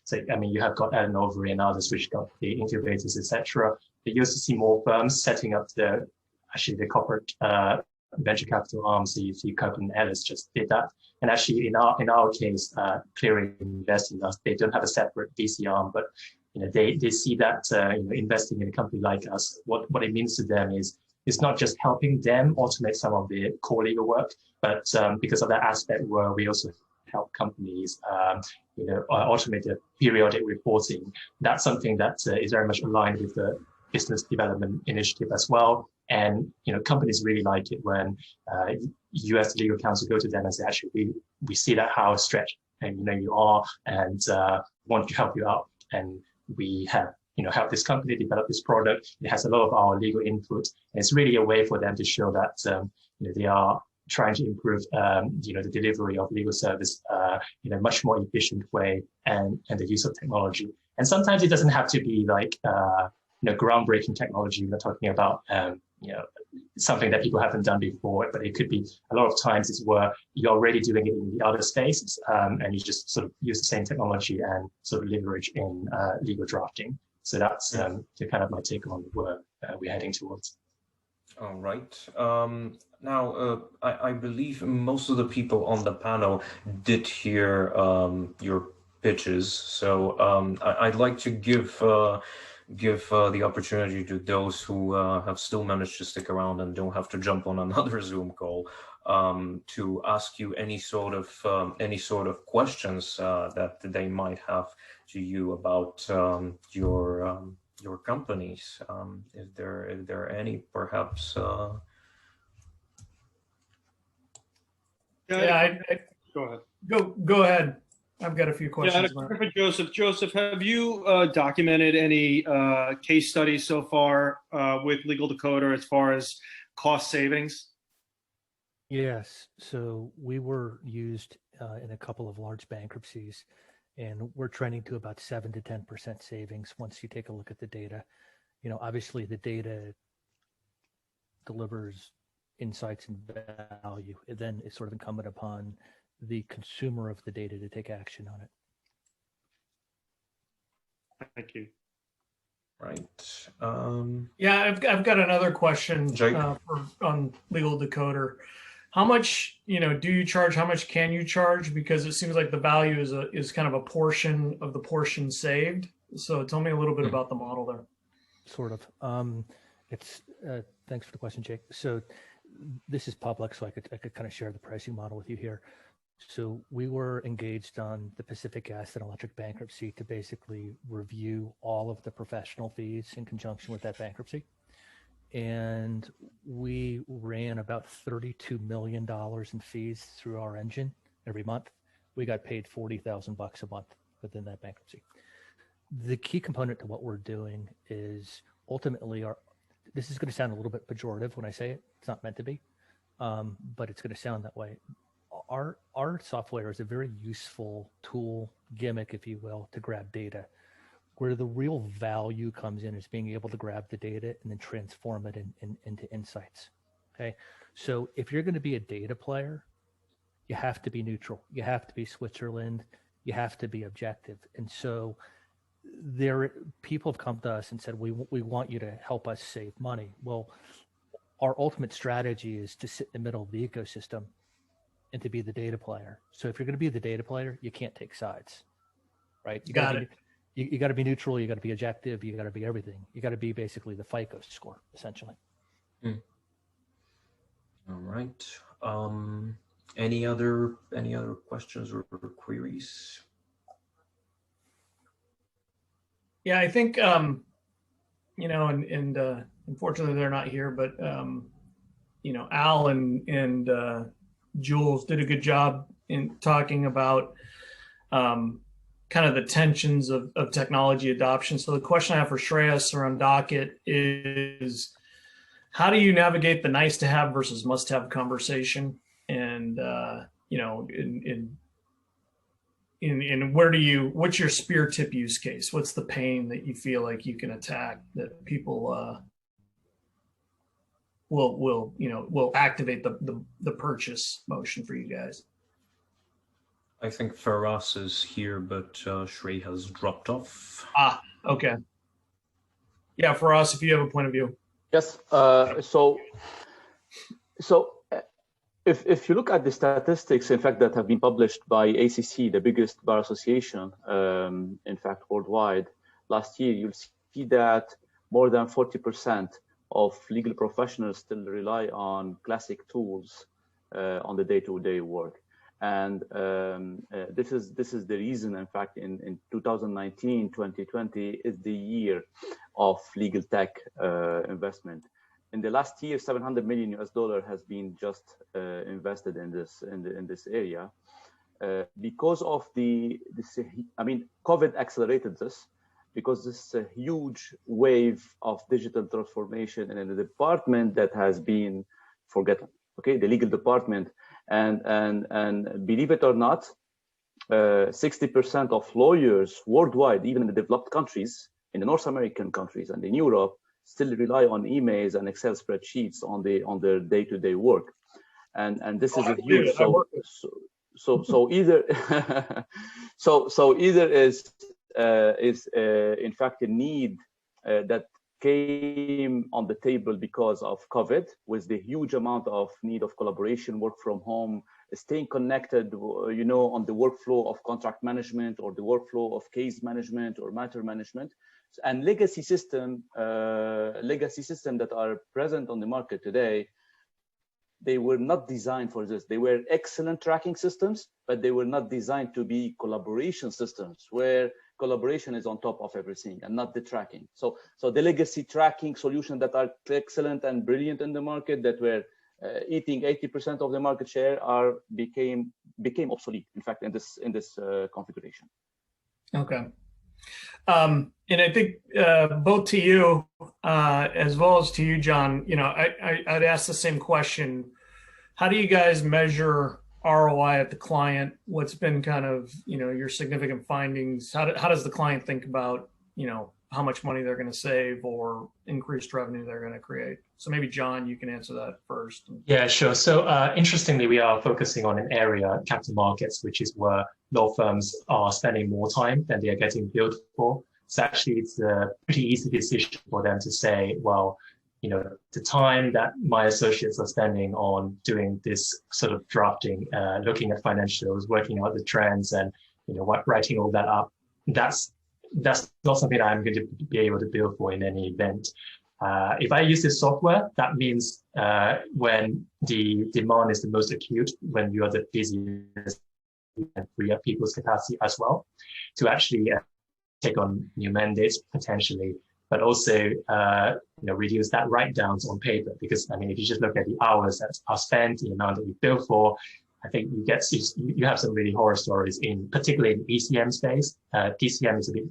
So, I mean, you have got Andonov and others, which got the incubators, etc. But you also see more firms setting up the corporate venture capital arms. So you see Kirkland & Ellis just did that. And actually, in our case, Clearing investing us, they don't have a separate VC arm, but they see that investing in a company like us, what it means to them is it's not just helping them automate some of the core legal work, but because of that aspect where we also help companies automate the periodic reporting. That's something that is very much aligned with the business development initiative as well. And companies really like it when you as the legal counsel go to them and say, actually, we see that how stretched and you are, and want to help you out. And we have help this company develop this product. It has a lot of our legal input. And it's really a way for them to show that they are trying to improve the delivery of legal service in a much more efficient way, and the use of technology. And sometimes it doesn't have to be like groundbreaking technology. We're talking about something that people haven't done before, but it could be a lot of times it's where you're already doing it in the other spaces, and you just sort of use the same technology and sort of leverage in legal drafting. So that's kind of my take on where we're heading towards. All right. Now, I believe most of the people on the panel did hear your pitches. So I'd like to give the opportunity to those who have still managed to stick around and don't have to jump on another Zoom call to ask you any sort of questions that they might have to you about your companies. If there are any, perhaps. Go ahead. Go ahead. I've got a few questions. Yeah, for Joseph. Joseph, have you documented any case studies so far with Legal Decoder as far as cost savings? Yes. So we were used in a couple of large bankruptcies, and we're trending to about 7 to 10% savings once you take a look at the data. Obviously the data delivers insights and value. And then it's sort of incumbent upon the consumer of the data to take action on it. Thank you. Right. Yeah, I've got another question on Legal Decoder. How much do you charge? How much can you charge? Because it seems like the value is kind of a portion of the portion saved. So tell me a little bit about the model there. Sort of. Thanks for the question, Jake. So this is public, so I could kind of share the pricing model with you here. So we were engaged on the Pacific Gas and Electric bankruptcy to basically review all of the professional fees in conjunction with that bankruptcy. And we ran about $32 million in fees through our engine every month. We got paid $40,000 a month within that bankruptcy. The key component to what we're doing is ultimately this is going to sound a little bit pejorative when I say it. It's not meant to be, but it's going to sound that way. Our software is a very useful tool, gimmick, if you will, to grab data. Where the real value comes in is being able to grab the data and then transform it into insights. Okay, so if you're going to be a data player, you have to be neutral. You have to be Switzerland. You have to be objective. And so people have come to us and said, we want you to help us save money. Well, our ultimate strategy is to sit in the middle of the ecosystem and to be the data player. So if you're going to be the data player, you can't take sides, right? You Got it. You got to be neutral. You got to be objective. You got to be everything. You got to be basically the FICO score, essentially. All right. Any other questions or queries? Yeah, I think you know, and unfortunately they're not here, but you know, Al and Jules did a good job in talking about kind of the tensions of technology adoption. So the question I have for Shreyas around Docket is, how do you navigate the nice to have versus must have conversation? And you know, in what's your spear tip use case? What's the pain that you feel like you can attack that people will activate the purchase motion for you guys? I think Faraz is here, but Shrey has dropped off. Ah, okay. Yeah, Faraz, if you have a point of view. Yes. If you look at the statistics, in fact, that have been published by ACC, the biggest bar association, in fact, worldwide, last year, you'll see that more than 40% of legal professionals still rely on classic tools on the day-to-day work. And this is the reason, in fact, in 2019, 2020 is the year of legal tech investment. In the last year, $700 million has been just invested in this area because of COVID accelerated this, because this is a huge wave of digital transformation in a department that has been forgotten. Okay, the legal department, and believe it or not, 60% of lawyers worldwide, even in the developed countries, in the North American countries and in Europe, still rely on emails and Excel spreadsheets on their day-to-day work, and this is a huge. So either either is in fact a need that came on the table because of COVID, with the huge amount of need of collaboration, work from home, staying connected, you know, on the workflow of contract management or the workflow of case management or matter management, and legacy system that are present on the market today. They were not designed for this. They were excellent tracking systems, but they were not designed to be collaboration systems where collaboration is on top of everything and not the tracking. So the legacy tracking solutions that are excellent and brilliant in the market, that were eating 80% of the market share, became obsolete, in fact, in this configuration. Okay. And I think both to you as well as to you, John, you know, I'd ask the same question. How do you guys measure ROI at the client? What's been kind of, you know, your significant findings? How does the client think about, you know, how much money they're going to save or increased revenue they're going to create? So maybe John, you can answer that first. Yeah, sure. So interestingly, we are focusing on an area, capital markets, which is where law firms are spending more time than they are getting billed for. So actually, it's a pretty easy decision for them to say, well, you know, the time that my associates are spending on doing this sort of drafting, looking at financials, working out the trends, and, you know, writing all that up, that's not something that I'm going to be able to bill for in any event. If I use this software, that means when the demand is the most acute, when you are the busiest, and free up people's capacity as well to actually take on new mandates potentially, but also reduce that write-downs on paper. Because I mean, if you just look at the hours that are spent, the amount that you bill for, I think you have some really horror stories particularly in ECM space. DCM is a bit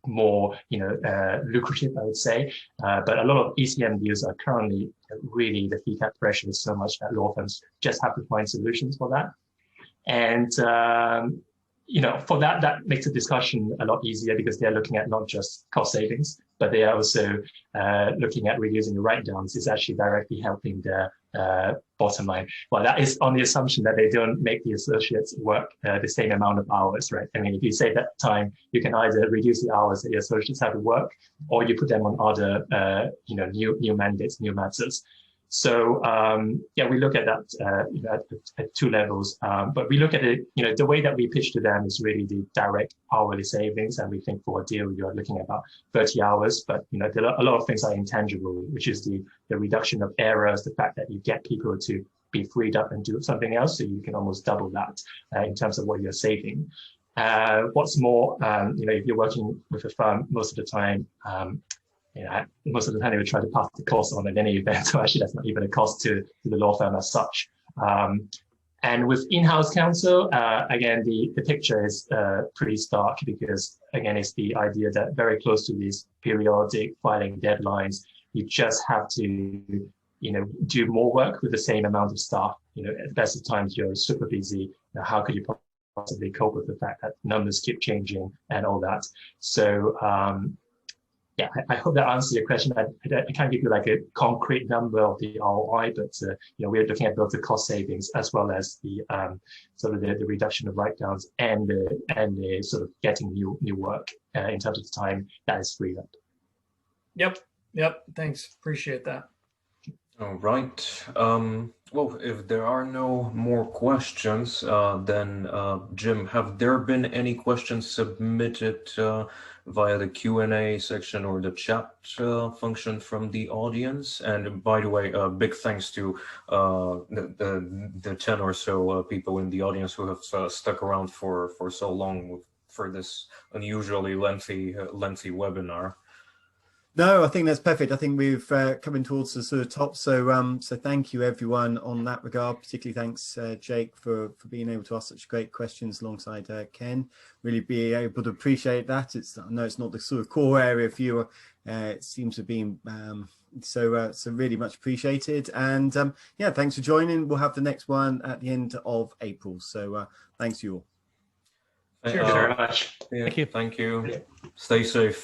more, lucrative, I would say. But a lot of ECM deals are currently really, the fee cap pressure is so much that law firms just have to find solutions for that. And, for that makes the discussion a lot easier because they're looking at not just cost savings, but they are also looking at reducing the write-downs. It's actually directly helping their bottom line. Well, that is on the assumption that they don't make the associates work the same amount of hours, right? I mean, if you save that time, you can either reduce the hours that the associates have to work, or you put them on other, new mandates, new matters. So yeah, we look at that at two levels, but we look at it, the way that we pitch to them is really the direct hourly savings, and we think for a deal you're looking at about 30 hours. But there are a lot of things are intangible, which is the reduction of errors, the fact that you get people to be freed up and do something else, so you can almost double that in terms of what you're saving. What's more, if you're working with a firm, most of the time, most of the time they would try to pass the cost on in any event. So actually, that's not even a cost to the law firm as such. And with in-house counsel, again, the picture is pretty stark, because again, it's the idea that very close to these periodic filing deadlines, you just have to do more work with the same amount of staff. At the best of times, you're super busy. How could you possibly cope with the fact that numbers keep changing and all that? So yeah, I hope that answers your question. I can't give you like a concrete number of the ROI, but we're looking at both the cost savings as well as the sort of the reduction of write-downs and the sort of getting new work in terms of the time that is freed up. Yep. Thanks. Appreciate that. All right. Well, if there are no more questions, then Jim, have there been any questions submitted via the Q&A section or the chat function from the audience? And by the way, big thanks to the 10 or so people in the audience who have stuck around for so long for this unusually lengthy webinar. No, I think that's perfect. I think we've coming towards the sort of top. So so thank you everyone on that regard. Particularly thanks Jake for being able to ask such great questions alongside Ken. Really be able to appreciate that. I know it's not the sort of core area for you. It seems to be so really much appreciated. And yeah, thanks for joining. We'll have the next one at the end of April. So thanks you all. Thank you very much. Yeah, Thank you. Thank you. Stay safe.